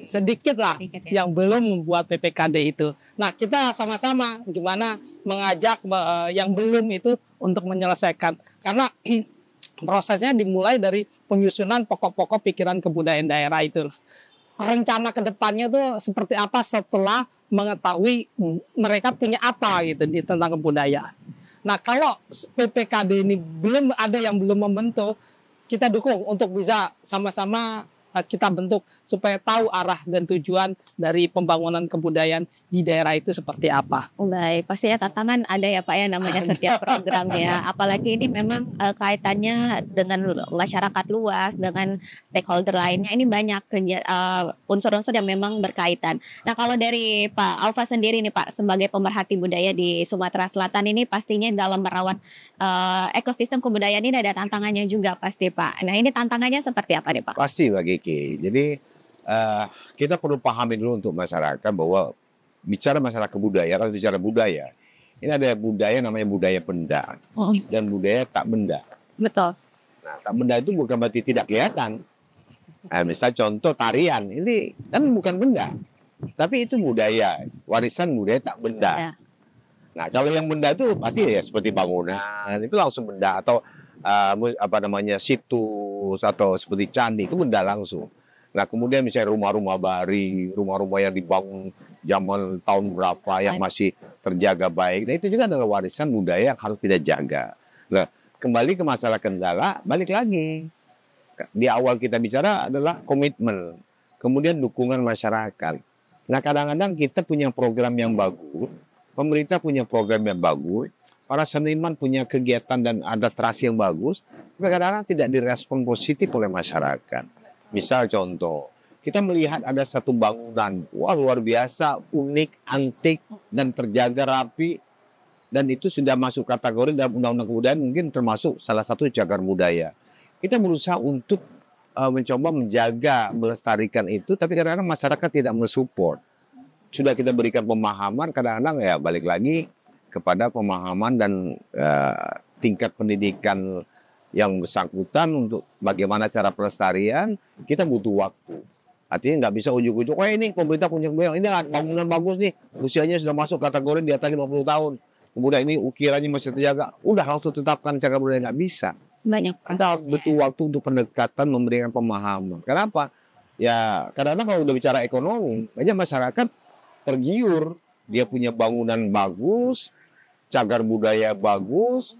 C: sedikit lah yang belum membuat PPKD itu. Nah, kita sama-sama gimana mengajak yang belum itu untuk menyelesaikan. Karena prosesnya dimulai dari penyusunan pokok-pokok pikiran kebudayaan daerah itu. Rencana ke depannya tuh seperti apa setelah mengetahui mereka punya apa gitu di tentang kebudayaan. Nah, kalau PPKD ini belum ada yang belum membentuk, kita dukung untuk bisa sama-sama kita bentuk supaya tahu arah dan tujuan dari pembangunan kebudayaan di daerah itu seperti apa.
B: Baik, pastinya tantangan ada ya Pak ya namanya setiap program ya. Apalagi ini memang kaitannya dengan masyarakat luas, dengan stakeholder lainnya. Ini banyak unsur-unsur yang memang berkaitan. Nah, kalau dari Pak Alfa sendiri nih Pak, sebagai pemerhati budaya di Sumatera Selatan ini pastinya dalam merawat ekosistem kebudayaan ini ada tantangannya juga pasti Pak. Nah, ini tantangannya seperti apa nih Pak?
D: Pasti bagi jadi kita perlu pahami dulu untuk masyarakat bahwa bicara masalah kebudayaan atau bicara budaya, ini ada budaya namanya budaya benda dan budaya tak benda.
B: Betul.
D: Nah, tak benda itu bukan berarti tidak kelihatan, Nah, misal contoh tarian, ini kan bukan benda, tapi itu budaya, warisan budaya tak benda.
B: Ya.
D: Nah, kalau yang benda itu pasti ya seperti bangunan, itu langsung benda, atau apa namanya, situs, atau seperti candi, itu benda langsung. Nah, kemudian misalnya rumah-rumah bari, rumah-rumah yang dibangun zaman tahun berapa yang masih terjaga baik, nah itu juga adalah warisan budaya yang harus kita jaga. Nah, kembali ke masalah kendala, balik lagi. Di awal kita bicara adalah komitmen, kemudian dukungan masyarakat. Nah, kadang-kadang kita punya program yang bagus, pemerintah punya program yang bagus, para seniman punya kegiatan dan adaptasi yang bagus, tapi kadang-kadang tidak direspon positif oleh masyarakat. Misal contoh, kita melihat ada satu bangunan, wah luar biasa, unik, antik, dan terjaga rapi, dan itu sudah masuk kategori dalam undang-undang kebudayaan, mungkin termasuk salah satu cagar budaya. Kita berusaha untuk mencoba menjaga, melestarikan itu, tapi kadang-kadang masyarakat tidak mensupport. Sudah kita berikan pemahaman, kadang-kadang ya balik lagi kepada pemahaman dan tingkat pendidikan yang bersangkutan untuk bagaimana cara pelestarian, kita butuh waktu. Artinya nggak bisa ujuk-ujuk, wah ini pemerintah punya kebayang, ini bangunan bagus nih, usianya sudah masuk kategori di atas 50 tahun. Kemudian ini ukirannya masih terjaga, udah langsung tetapkan cagar budaya, nggak bisa.
B: Banyak
D: Kita harus butuh waktu untuk pendekatan, memberikan pemahaman. Kenapa? Ya kadang-kadang kalau udah bicara ekonomi, banyak masyarakat tergiur, dia punya bangunan bagus, cagar budaya bagus,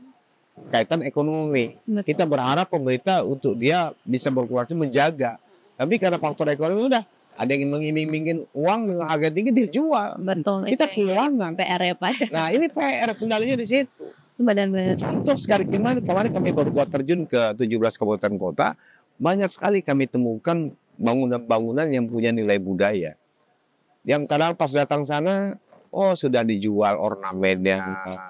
D: kaitan ekonomi.
B: Betul.
D: Kita berharap pemerintah untuk dia bisa berkuasa menjaga. Tapi karena faktor ekonomi udah ada yang mengiming-imingin uang dengan harga tinggi, dia jual.
B: Betul.
D: Kita
B: itu
D: kehilangan.
B: PR ya Pak.
D: Nah ini PR kendalinya di situ.
B: Benar-benar.
D: Contoh sekali kemarin kami baru buat terjun ke 17 kabupaten kota, banyak sekali kami temukan bangunan-bangunan yang punya nilai budaya. Yang kadang pas datang sana, oh sudah dijual ornamennya,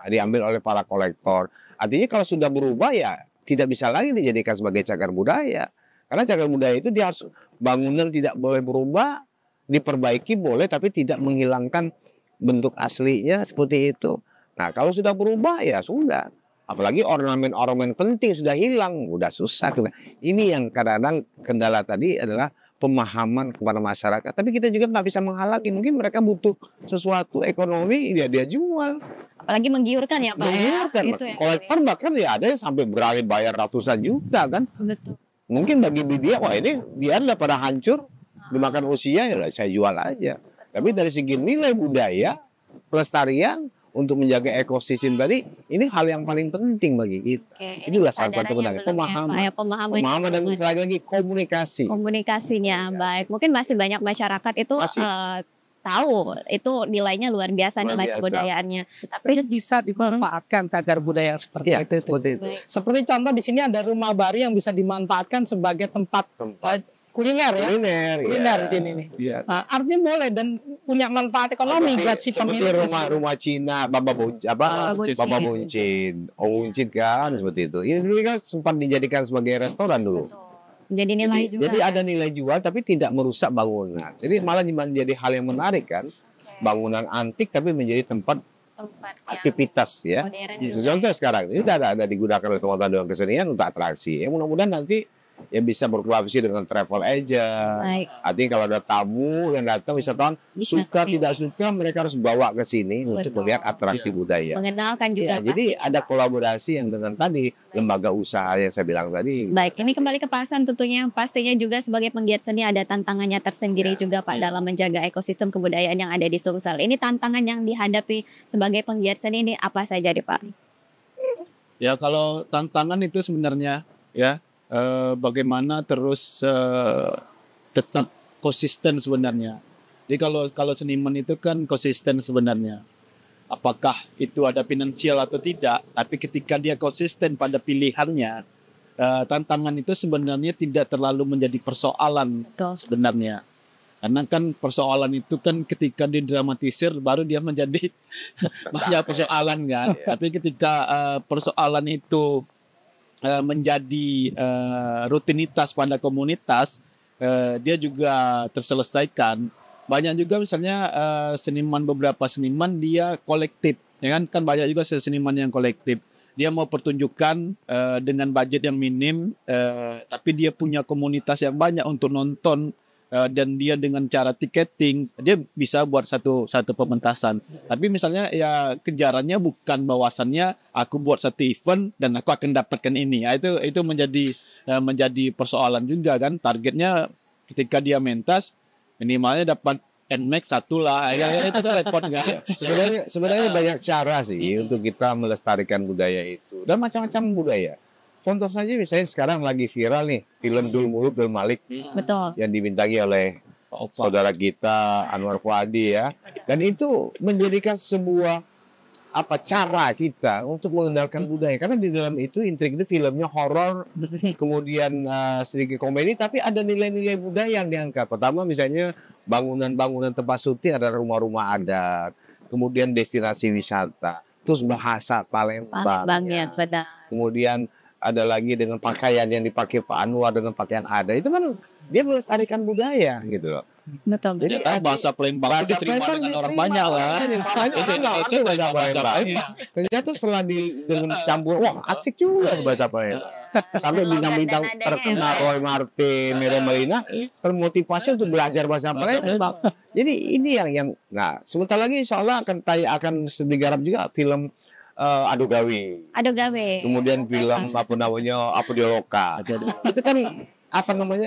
D: diambil oleh para kolektor. Artinya kalau sudah berubah ya tidak bisa lagi dijadikan sebagai cagar budaya. Karena cagar budaya itu dia harus bangunan tidak boleh berubah, diperbaiki boleh tapi tidak menghilangkan bentuk aslinya seperti itu. Nah kalau sudah berubah ya sudah. Apalagi ornamen-ornamen penting sudah hilang, udah susah. Ini yang kadang-kadang kendala tadi adalah pemahaman kepada masyarakat. Tapi kita juga nggak bisa menghalangi. Mungkin mereka butuh sesuatu ekonomi, dia jual.
B: Apalagi menggiurkan ya Pak.
D: Menggiurkan.
B: Itu ya.
D: Kolektor bahkan ya ada yang sampai berani bayar ratusan juta kan.
B: Betul.
D: Mungkin bagi dia, wah ini biarlah pada hancur, dimakan usia ya saya jual aja. Tapi dari segi nilai budaya, pelestarian, untuk menjaga ekosistem tadi, ini hal yang paling penting bagi kita.
B: Oke,
D: Itulah salah
B: kesadarannya
D: satu benar.
B: belum ya,
D: Pemahaman.
B: Pak, ya, pemahaman.
D: Pemahaman dan lagi komunikasi.
B: Komunikasinya baik. Mungkin masih banyak masyarakat itu
D: Masih.
B: tahu itu nilainya luar biasa,
D: Luar
B: nilai
D: biasa.
B: kebudayaannya.
C: Tapi bisa dimanfaatkan cagar budaya yang seperti
D: Ya,
C: itu.
D: seperti itu.
B: Baik.
C: Seperti contoh di sini ada rumah bari yang bisa dimanfaatkan sebagai tempat kuliner ya. Kuliner di sini nih.
D: Ya.
C: Nah, artinya boleh dan punya manfaat ekonomi buat si
D: Seperti
C: pemilik.
D: rumah Cina, Baba Buncin, Baba Buncin, Buncin kan seperti itu. Ini dulu kan sempat dijadikan sebagai restoran dulu.
B: Jadi nilai juga.
D: Jadi ada nilai jual tapi tidak merusak bangunan. Jadi malah menjadi hal yang menarik kan. Bangunan antik tapi menjadi tempat
B: tempat yang
D: aktivitas ya.
B: modern
D: Gitu.
B: juga.
D: Contoh sekarang ini ada digunakan oleh teman-teman dewan kesenian untuk atraksi. Ya mudah-mudahan nanti ya bisa berkolaborasi dengan travel agent.
B: Baik.
D: Artinya kalau ada tamu yang datang wisatawan
B: Bisa.
D: suka tidak suka mereka harus bawa ke sini untuk
B: Betul.
D: melihat atraksi budaya.
B: Mengenalkan
D: Ya,
B: juga.
D: jadi ada kolaborasi yang dengan tadi lembaga usaha yang saya bilang tadi.
B: Baik, ini kembali ke Pak Hasan tentunya. Pastinya juga sebagai penggiat seni ada tantangannya tersendiri juga Pak dalam menjaga ekosistem kebudayaan yang ada di Sumsel. Ini tantangan yang dihadapi sebagai penggiat seni ini apa saja nih Pak?
E: Ya kalau tantangan itu sebenarnya ya bagaimana terus tetap konsisten sebenarnya. Jadi kalau seniman itu kan konsisten sebenarnya. Apakah itu ada finansial atau tidak, tapi ketika dia konsisten pada pilihannya, tantangan itu sebenarnya tidak terlalu menjadi persoalan sebenarnya. Karena kan persoalan itu kan ketika didramatisir baru dia menjadi banyak persoalan kan. Tapi ketika persoalan itu menjadi rutinitas pada komunitas, dia juga terselesaikan. Banyak juga misalnya beberapa seniman dia kolektif, ya kan banyak juga seniman yang kolektif. dia mau pertunjukan dengan budget yang minim, tapi dia punya komunitas yang banyak untuk nonton, dan dia dengan cara tiketing dia bisa buat satu pementasan. Tapi misalnya ya kejarannya bukan bahwasannya aku buat satu event dan aku akan dapatkan ini. Ya, itu menjadi persoalan juga kan. Targetnya ketika dia mentas minimalnya dapat NMAX 1 lah. Ya, itu repot kan.
D: Sebenarnya banyak cara sih untuk kita melestarikan budaya itu dan macam-macam budaya. Contoh saja misalnya sekarang lagi viral nih film Dul Muluk Dul Malik
B: Betul.
D: yang dibintangi oleh saudara kita Anwar Fuadi ya. Dan itu menjadikan sebuah cara kita untuk mengenalkan budaya, karena di dalam itu intrik itu filmnya horor, kemudian sedikit komedi, tapi ada nilai-nilai budaya yang diangkat. Pertama misalnya bangunan-bangunan tempat syuting adalah rumah-rumah adat, kemudian destinasi wisata, terus bahasa Palembang
B: ya, benar.
D: kemudian ada lagi dengan pakaian yang dipakai Pak Anwar dengan pakaian adat, itu kan dia melestarikan budaya gitu loh.
B: Betul.
D: Jadi
E: bahasa Palembang itu diterima dengan orang banyak lah.
D: Indonesia bahasa Palembang. Ternyata setelah dengan campur, wah asik juga bahasa Palembang. Sampai bintang-bintang terkenal Roy Martin, Mira Melina termotivasi untuk belajar bahasa Palembang. Jadi ini yang nah sebentar lagi insya Allah akan digarap juga film Ado Gawe. Kemudian film Apodioloka. Itu kan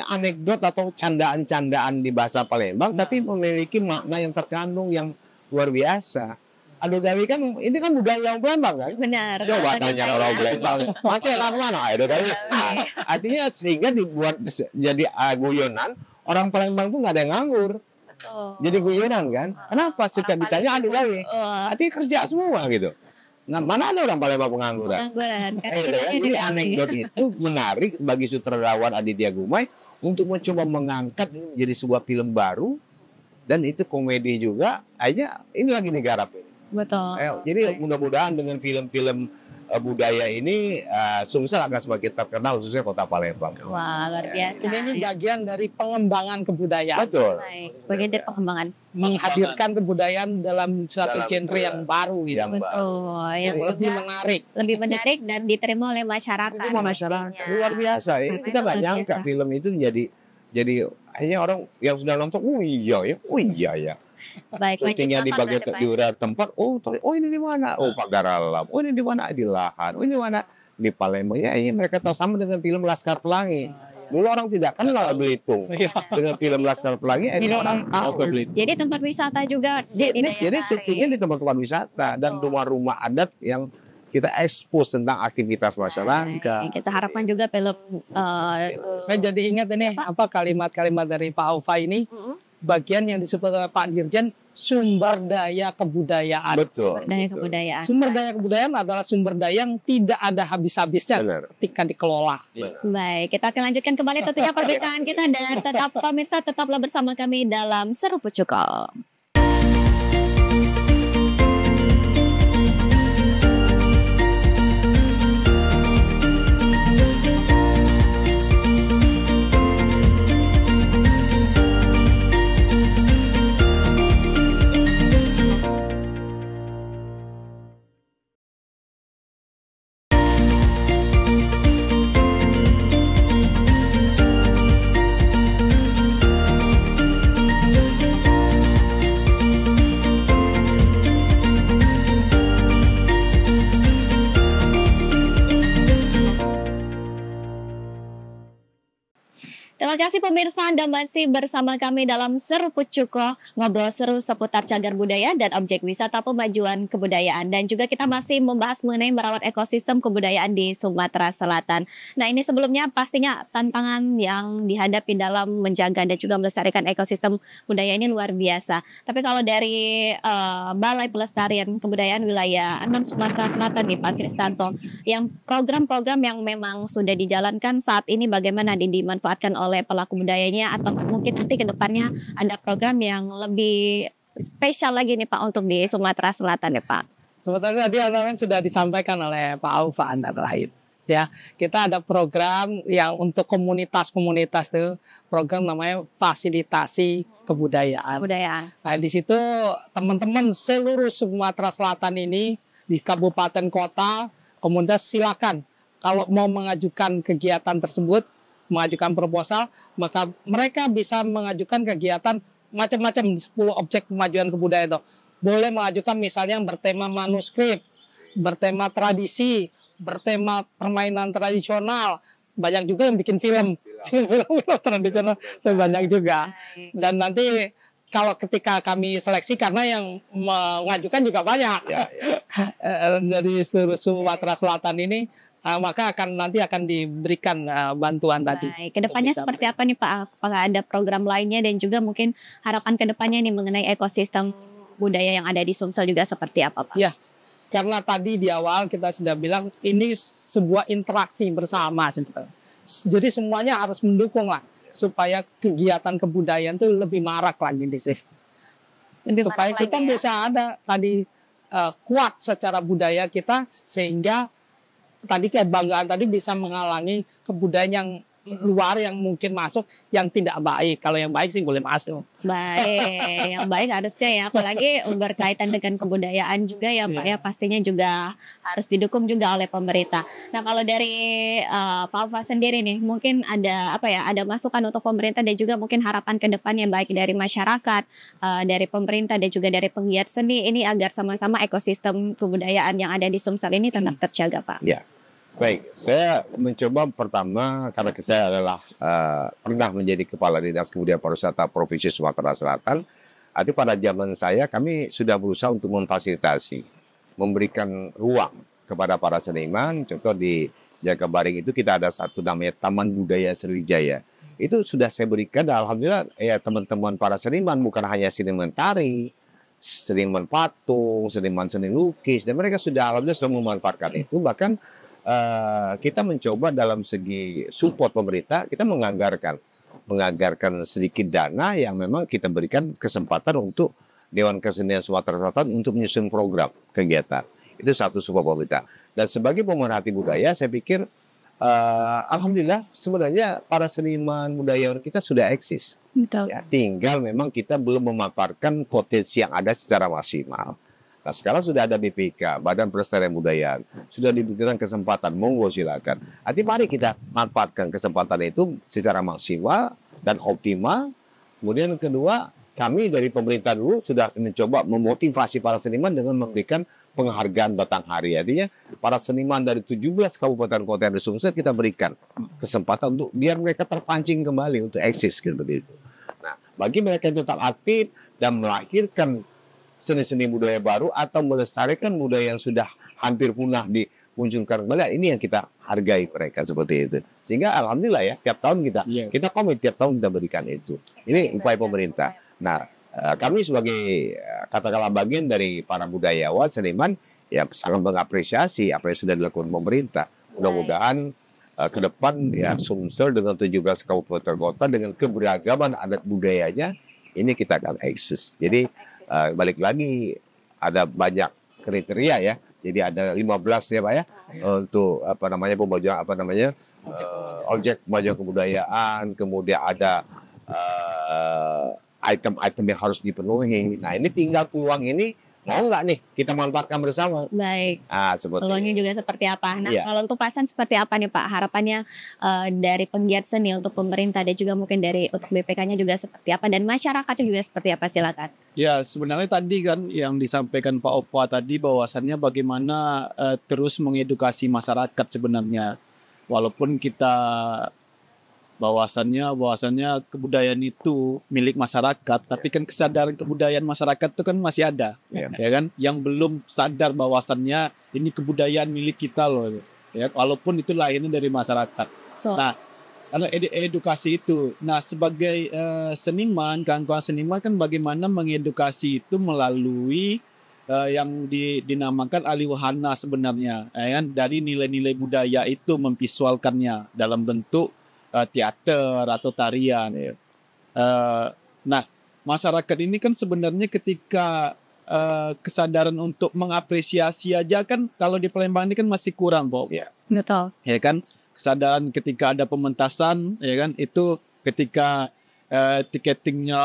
D: anekdot atau candaan-candaan di bahasa Palembang, tapi memiliki makna yang terkandung yang luar biasa. Ado Gawe kan ini kan budaya Palembang kan?
B: Benar.
D: Coba tanya orang Palembang. Macam mana Ado Gawe? Artinya sehingga dibuat jadi guyonan, orang Palembang tuh nggak ada yang nganggur. Jadi guyonan kan? Kenapa? Setiap ditanya Ado Gawe. Artinya kerja semua gitu. Nah, mana ada orang Palembang pengangguran? Jadi anekdot itu menarik bagi sutradawan Aditya Gumai untuk mencoba mengangkat jadi sebuah film baru, dan itu komedi juga. Akhirnya ini lagi digarap.
B: Betul.
D: Jadi mudah-mudahan dengan film-film budaya ini Sumsel akan semakin terkenal, khususnya kota Palembang.
B: Wah, luar biasa.
C: Ini bagian dari pengembangan kebudayaan.
D: Betul.
B: Baik, bagian dari pengembangan.
C: Menghadirkan kebudayaan dalam suatu genre yang baru gitu.
D: Yang baru.
B: Oh, yang
C: Lebih menarik.
B: lebih menarik dan diterima oleh masyarakat.
D: Itu masyarakat luar biasa ya. Kita nggak nyangka film itu jadi akhirnya orang yang sudah nonton, oh iya ya.
B: Baik,
D: Syutingnya di bagian di beberapa tempat, oh ini di mana? Oh Pagar Alam. Oh ini di mana? Di Lahan. Oh ini di mana? Di Palembang. Ya ini mereka tahu, sama dengan film Laskar Pelangi. Dulu orang tidak kenal Belitung. Dengan film Laskar Pelangi, orang tahu Belitung.
B: Jadi tempat wisata juga
D: Jadi syutingnya di tempat-tempat wisata dan rumah-rumah adat yang kita ekspos tentang aktivitas masyarakat.
B: Kita harapkan juga film
C: Saya jadi ingat ini kalimat-kalimat dari Pak Aufa ini. Bagian yang disebut oleh Pak Dirjen sumber daya kebudayaan.
D: Betul.
B: kebudayaan.
C: Sumber daya kebudayaan adalah sumber daya yang tidak ada habis-habisnya ketika dikelola.
B: Baik, kita akan lanjutkan kembali tentunya perbincangan kita, dan tetap pemirsa tetaplah bersama kami dalam Seruput Cukup. Terima kasih pemirsa, Anda masih bersama kami dalam Seruput Cukup, ngobrol seru seputar cagar budaya dan objek wisata pemajuan kebudayaan. Dan juga kita masih membahas mengenai merawat ekosistem kebudayaan di Sumatera Selatan. Nah, ini sebelumnya pastinya tantangan yang dihadapi dalam menjaga dan juga melestarikan ekosistem budaya ini luar biasa. Tapi kalau dari Balai Pelestarian Kebudayaan Wilayah 6 Sumatera Selatan nih Pak Kristanto, yang program-program yang memang sudah dijalankan saat ini bagaimana dimanfaatkan oleh pelaku budayanya, atau mungkin nanti ke depannya ada program yang lebih spesial lagi nih Pak untuk di Sumatera Selatan ya Pak?
C: Sebetulnya tadi sudah disampaikan oleh Pak Aufa antara lain. Ya, kita ada program yang untuk komunitas-komunitas tuh, program namanya fasilitasi kebudayaan. Nah, di situ teman-teman seluruh Sumatera Selatan ini di kabupaten kota komunitas silakan kalau mau mengajukan kegiatan tersebut, mengajukan proposal, maka mereka bisa mengajukan kegiatan macam-macam 10 objek pemajuan kebudayaan itu. Boleh mengajukan misalnya yang bertema manuskrip, bertema tradisi, bertema permainan tradisional. Banyak juga yang bikin film tradisional, banyak juga. Dan nanti kalau ketika kami seleksi, karena yang mengajukan juga banyak dari seluruh Sumatera Selatan ini, maka nanti akan diberikan bantuan tadi.
B: Baik, kedepannya seperti apa nih Pak? Apakah ada program lainnya dan juga mungkin harapan kedepannya nih mengenai ekosistem budaya yang ada di Sumsel juga seperti apa Pak?
C: Ya, karena tadi di awal kita sudah bilang ini sebuah interaksi bersama sebetulnya. Jadi semuanya harus mendukung lah supaya kegiatan kebudayaan itu lebih marak lagi di sini. Supaya kita bisa ada tadi kuat secara budaya kita, sehingga tadi kebanggaan tadi bisa menghalangi kebudayaan yang luar yang mungkin masuk yang tidak baik. Kalau yang baik sih boleh masuk.
B: Baik, yang baik harusnya ya, apalagi berkaitan dengan kebudayaan juga ya Pak ya, pastinya juga harus didukung juga oleh pemerintah. Nah kalau dari Pak Alfa sendiri nih, mungkin ada ada masukan untuk pemerintah dan juga mungkin harapan ke depannya baik dari masyarakat, dari pemerintah dan juga dari penggiat seni ini agar sama-sama ekosistem kebudayaan yang ada di Sumsel ini tetap terjaga Pak.
D: Ya. Baik, saya mencoba pertama karena saya adalah pernah menjadi Kepala Dinas Kebudayaan Pariwisata Provinsi Sumatera Selatan. Artinya pada zaman saya kami sudah berusaha untuk memfasilitasi, memberikan ruang kepada para seniman. Contoh di Jakabaring itu kita ada satu namanya Taman Budaya Sriwijaya. Itu sudah saya berikan dan alhamdulillah ya teman-teman para seniman, bukan hanya seniman tari, seniman patung, seniman seni lukis, dan mereka sudah alhamdulillah sudah memanfaatkan itu. Bahkan kita mencoba dalam segi support pemerintah, kita menganggarkan sedikit dana yang memang kita berikan kesempatan untuk Dewan Kesenian Sumatera Selatan untuk menyusun program kegiatan. Itu satu support pemerintah. Dan sebagai pemerhati budaya, saya pikir alhamdulillah sebenarnya para seniman budayawan kita sudah eksis.
B: Betul.
D: Ya, tinggal memang kita belum memanfaatkan potensi yang ada secara maksimal. Nah, sekarang sudah ada BPK, Badan Pelestarian Budaya, sudah diberikan kesempatan, monggo silakan. Nanti mari kita manfaatkan kesempatan itu secara maksimal dan optimal. Kemudian yang kedua, kami dari pemerintah dulu sudah mencoba memotivasi para seniman dengan memberikan penghargaan batang hari. Artinya para seniman dari 17 kabupaten kota yang di Sumsel kita berikan kesempatan untuk biar mereka terpancing kembali untuk eksis seperti itu. Nah, bagi mereka yang tetap aktif dan melahirkan seni-seni budaya baru atau melestarikan budaya yang sudah hampir punah dimunculkan kembali, ini yang kita hargai mereka seperti itu. Sehingga alhamdulillah ya, tiap tahun kita komit, tiap tahun kita berikan itu. Ini upaya pemerintah. Nah, kami sebagai katakanlah bagian dari para budayawan, seniman, ya sangat mengapresiasi apa yang sudah dilakukan pemerintah. Mudah-mudahan ke depan ya Sumsel dengan 17 kabupaten kota dengan keberagaman adat budayanya ini kita akan eksis. Jadi balik lagi ada banyak kriteria ya. Jadi ada 15 ya Pak ya untuk pemajuan objek pemajuan kebudayaan, kemudian ada item-item yang harus dipenuhi. Nah, ini tinggal peluang ini mau nggak nih kita manfaatkan bersama.
B: Baik.
D: Seperti
B: Peluangnya juga seperti apa? Nah,
D: iya.
B: kalau untuk pasan seperti apa nih Pak? Harapannya dari penggiat seni untuk pemerintah dan juga mungkin dari untuk BPK-nya juga seperti apa dan masyarakatnya juga seperti apa? Silakan.
E: Ya, sebenarnya tadi kan yang disampaikan Pak Opa tadi bahwasannya bagaimana terus mengedukasi masyarakat sebenarnya. Walaupun kita bahwasannya kebudayaan itu milik masyarakat, tapi kan kesadaran kebudayaan masyarakat itu kan masih ada, ya kan? Yang belum sadar bahwasannya ini kebudayaan milik kita loh, ya. Walaupun itu lahirnya dari masyarakat. Nah, karena edukasi itu, nah sebagai seniman, kawan-kawan seniman kan bagaimana mengedukasi itu melalui yang dinamakan aliwahana sebenarnya, ya kan? Dari nilai-nilai budaya itu memvisualkannya dalam bentuk teater atau tarian. Nah, masyarakat ini kan sebenarnya ketika kesadaran untuk mengapresiasi aja kan kalau di Palembang ini kan masih kurang, Bob.
D: Ya.
B: Betul.
E: Ya kan, kesadaran ketika ada pementasan, ya kan, itu ketika tiketingnya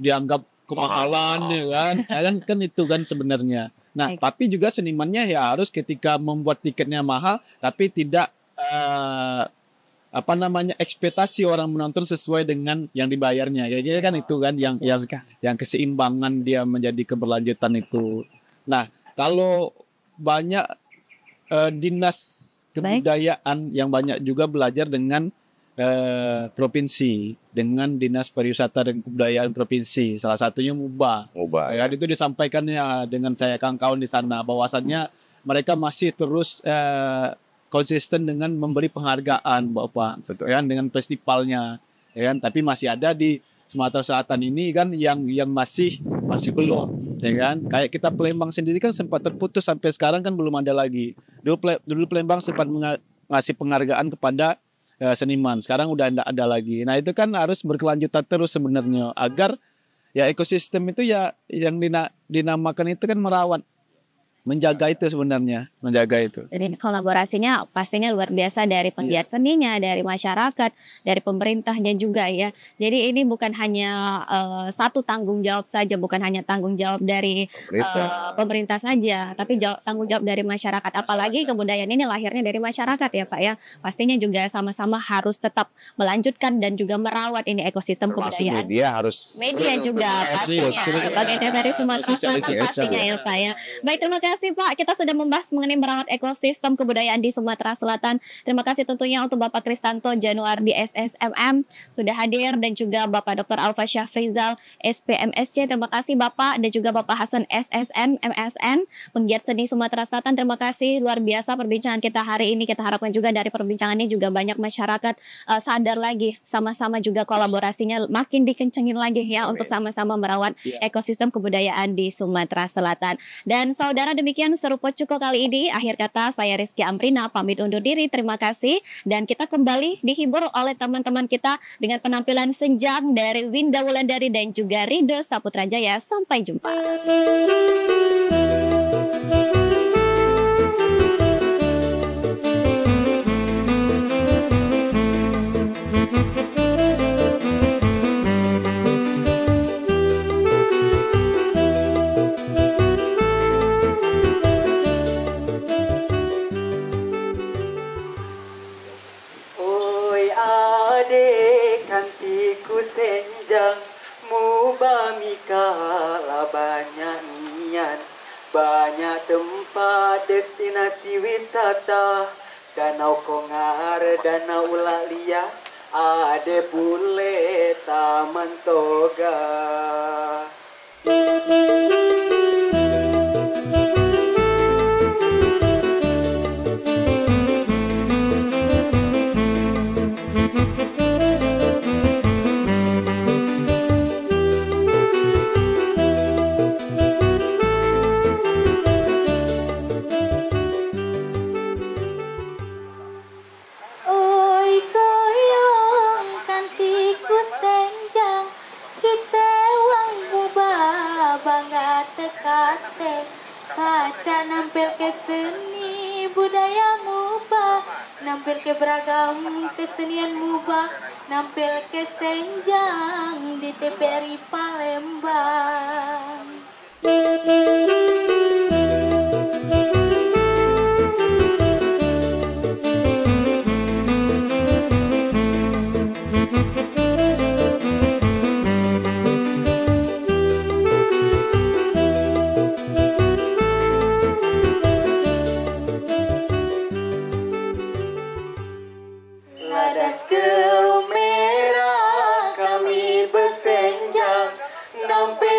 E: dianggap kemahalan, ya kan itu kan sebenarnya. Nah,
B: Baik.
E: tapi juga senimannya ya harus ketika membuat tiketnya mahal, tapi tidak ekspektasi orang menonton sesuai dengan yang dibayarnya. Jadi kan itu kan yang keseimbangan dia menjadi keberlanjutan itu. Nah, kalau banyak dinas kebudayaan yang banyak juga belajar dengan provinsi, dengan dinas pariwisata dan kebudayaan provinsi, salah satunya MUBA. Ya, itu disampaikannya dengan saya kawan-kawan di sana bahwasannya mereka masih terus konsisten dengan memberi penghargaan Bapak, ya, dengan festivalnya, ya kan? Tapi masih ada di Sumatera Selatan ini kan yang masih belum, ya kan? Kayak kita Palembang sendiri kan sempat terputus sampai sekarang kan belum ada lagi. Dulu Palembang sempat ngasih penghargaan kepada seniman, sekarang udah tidak ada lagi. Nah, itu kan harus berkelanjutan terus sebenarnya agar ya ekosistem itu ya yang dinamakan itu kan merawat, menjaga itu sebenarnya, menjaga itu.
B: Jadi kolaborasinya pastinya luar biasa dari penggiat seninya, dari masyarakat, dari pemerintahnya juga ya. Jadi ini bukan hanya satu tanggung jawab saja, bukan hanya tanggung jawab dari pemerintah saja, tapi tanggung jawab dari masyarakat. Apalagi kebudayaan ini lahirnya dari masyarakat ya Pak ya. Pastinya juga sama-sama harus tetap melanjutkan dan juga merawat ini ekosistem kebudayaan. Media juga pastinya sebagai dari Sumatera Selatan pastinya ya Pak ya. Baik, terima kasih Pak, kita sudah membahas mengenai merawat ekosistem kebudayaan di Sumatera Selatan. Terima kasih tentunya untuk Bapak Kristanto Januardi SSMM sudah hadir, dan juga Bapak Dr. Alfa Syafrizal SPMSC. Terima kasih Bapak, dan juga Bapak Hasan SSN MSN penggiat seni Sumatera Selatan. Terima kasih, luar biasa perbincangan kita hari ini. Kita harapkan juga dari perbincangan ini juga banyak masyarakat sadar lagi, sama-sama juga kolaborasinya makin dikencengin lagi ya untuk sama-sama merawat ekosistem kebudayaan di Sumatera Selatan. Dan saudara, demikian Seru Pocuko kali ini. Akhir kata saya Rizky Amrina pamit undur diri. Terima kasih, dan kita kembali dihibur oleh teman-teman kita dengan penampilan Senjang dari Winda Wulandari dan juga Rido Saputrajaya. Sampai jumpa.
A: Senjang mubami kala banyak nian, banyak tempat destinasi wisata, Danau Kongar, Danau Lalia, ada bule Taman Toga.
F: Kaca nampil ke seni budaya mubah, nampil ke beragam kesenian mubah, nampil ke Senjang di TPRI Palembang. Nampil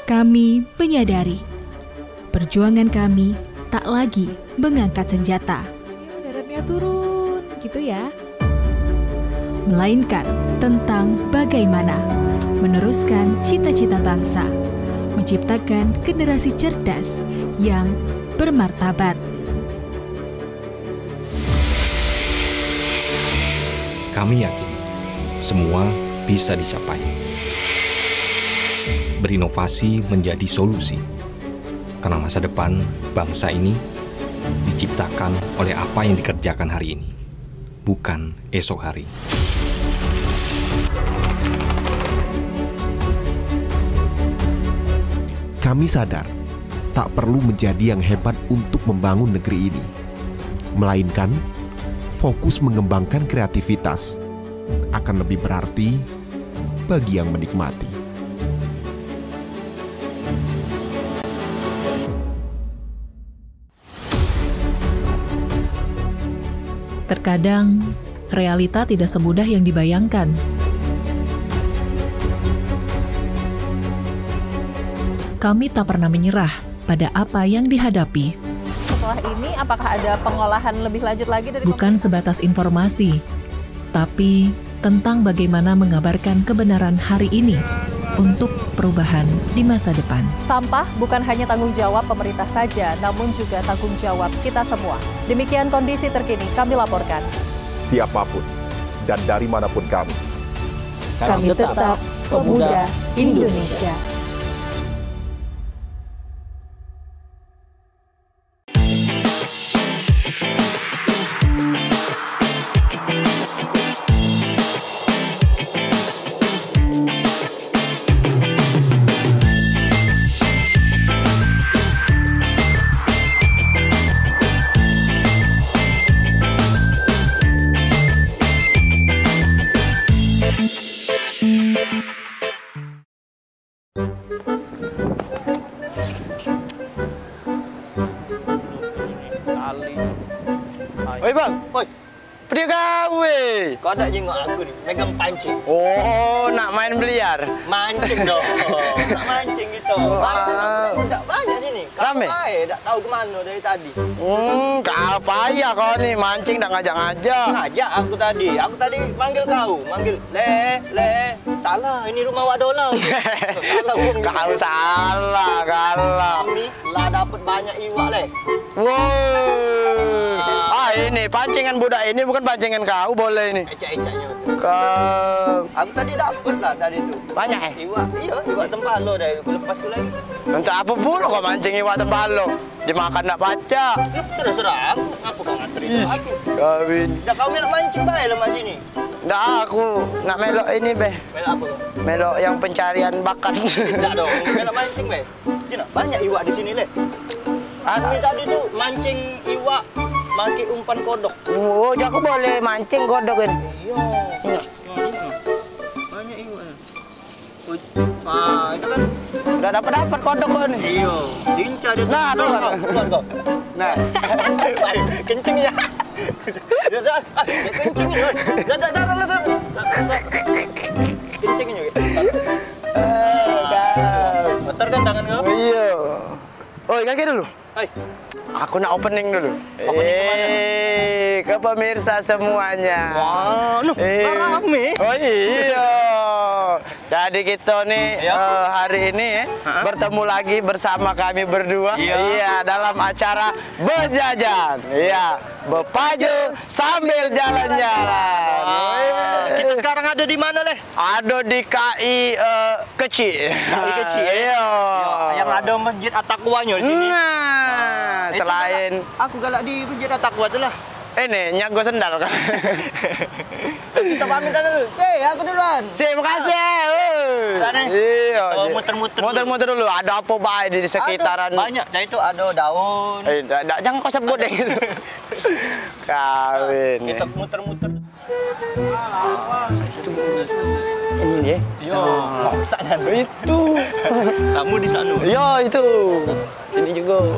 G: Kami menyadari perjuangan kami tak lagi mengangkat senjata.
H: Daratnya turun, gitu ya.
G: Melainkan tentang bagaimana meneruskan cita-cita bangsa, menciptakan generasi cerdas yang bermartabat.
I: Kami yakin semua bisa dicapai. Berinovasi menjadi solusi, karena masa depan bangsa ini diciptakan oleh apa yang dikerjakan hari ini, bukan esok hari.
J: Kami sadar tak perlu menjadi yang hebat untuk membangun negeri ini, melainkan fokus mengembangkan kreativitas akan lebih berarti bagi yang menikmati.
H: Terkadang, realita tidak semudah yang dibayangkan. Kami tak pernah menyerah pada apa yang dihadapi.
K: Setelah ini, apakah ada pengolahan lebih lanjut lagi dari
H: Bukan sebatas informasi, tapi tentang bagaimana mengabarkan kebenaran hari ini untuk perubahan di masa depan.
K: Sampah bukan hanya tanggung jawab pemerintah saja, namun juga tanggung jawab kita semua. Demikian kondisi terkini kami laporkan.
L: Siapapun dan dari manapun kami
K: tetap pemuda Indonesia.
M: Oi bang, oi. Pergi gawe.
A: Kau ada jengok aku ni, megang pancing.
M: Oh, nak main biliar.
A: Mancing dong. Nak mancing gitu. Budak banyak sini.
M: Rame?
A: Tak tahu ke mana dari tadi.
M: Kau payah kau ni mancing dah ngajak-ngajak.
A: Ngajak aku tadi. Aku tadi manggil kau. Manggil, Le. Salah, ini rumah Wadola. Salah uang.
M: Kau salah, kalah.
A: Kami lah dapat banyak iwak, Le.
M: Wow. Ini pancingan budak ini bukan pancingan kau boleh ini.
A: Ecak-ecaknya betul.
M: Aku
A: tadi dapat lah tadi tu.
M: Banyak
A: Iwak, iya, iwak tempalo dah. Aku lepas tu lagi.
M: Untuk apa pula kau mancing iwak tempalo? Dimakan tak pacak.
A: Serah-serah aku. Apa kau ngantri aku?
M: Kawin.
A: Dah kau nak mancing baik lah mas sini.
M: Dah aku nak melok ini beh.
A: Melok apa kau?
M: Melok yang pencarian bakat.
A: Tak dong, melok mancing beh. Cina, banyak iwak di sini le. Kami tadi tu mancing iwak pakai umpan kodok.
M: Oh, aku boleh mancing kodok kan?
A: Iya. Banyak iwak. Itu kan
M: udah dapat kodok kau ni.
A: Iya. Lincah dia.
M: Nah, tu kau. Nah.
A: Kencing ya. Dah. Kencing ni. Dah. Kencing ni. Kotor kan tangan kau?
M: Iya. Oi, kaki dulu.
A: Hai.
M: Aku nak opening dulu. Ke pemirsa semuanya.
A: Wah, rame.
M: Oh iya. Jadi kita nih hari ini bertemu lagi bersama kami berdua. Iya, dalam acara berjajan. Iya, berpaju sambil jalan-jalan.
A: Kita sekarang ada di mana, Leh?
M: Ada di KI kecil.
A: KI kecil.
M: Iya.
A: Yang ada Masjid At-Taqwanya di sini.
M: Nah, selain
A: aku galak di Masjid At-Taqwa tuh lah.
M: Ini nyago sendal kan.
A: Kita pamit dulu. Aku duluan.
M: Makasih. Iya.
A: Muter-muter
M: dulu. Ada apa baik di sekitaran?
A: Banyak. Jadi itu ada daun.
M: Jangan kau sebut deh gitu. Kawin.
A: Kita muter-muter.
M: Ini dia.
A: Sana itu. Kamu di sana.
M: Yo itu. Sini juga.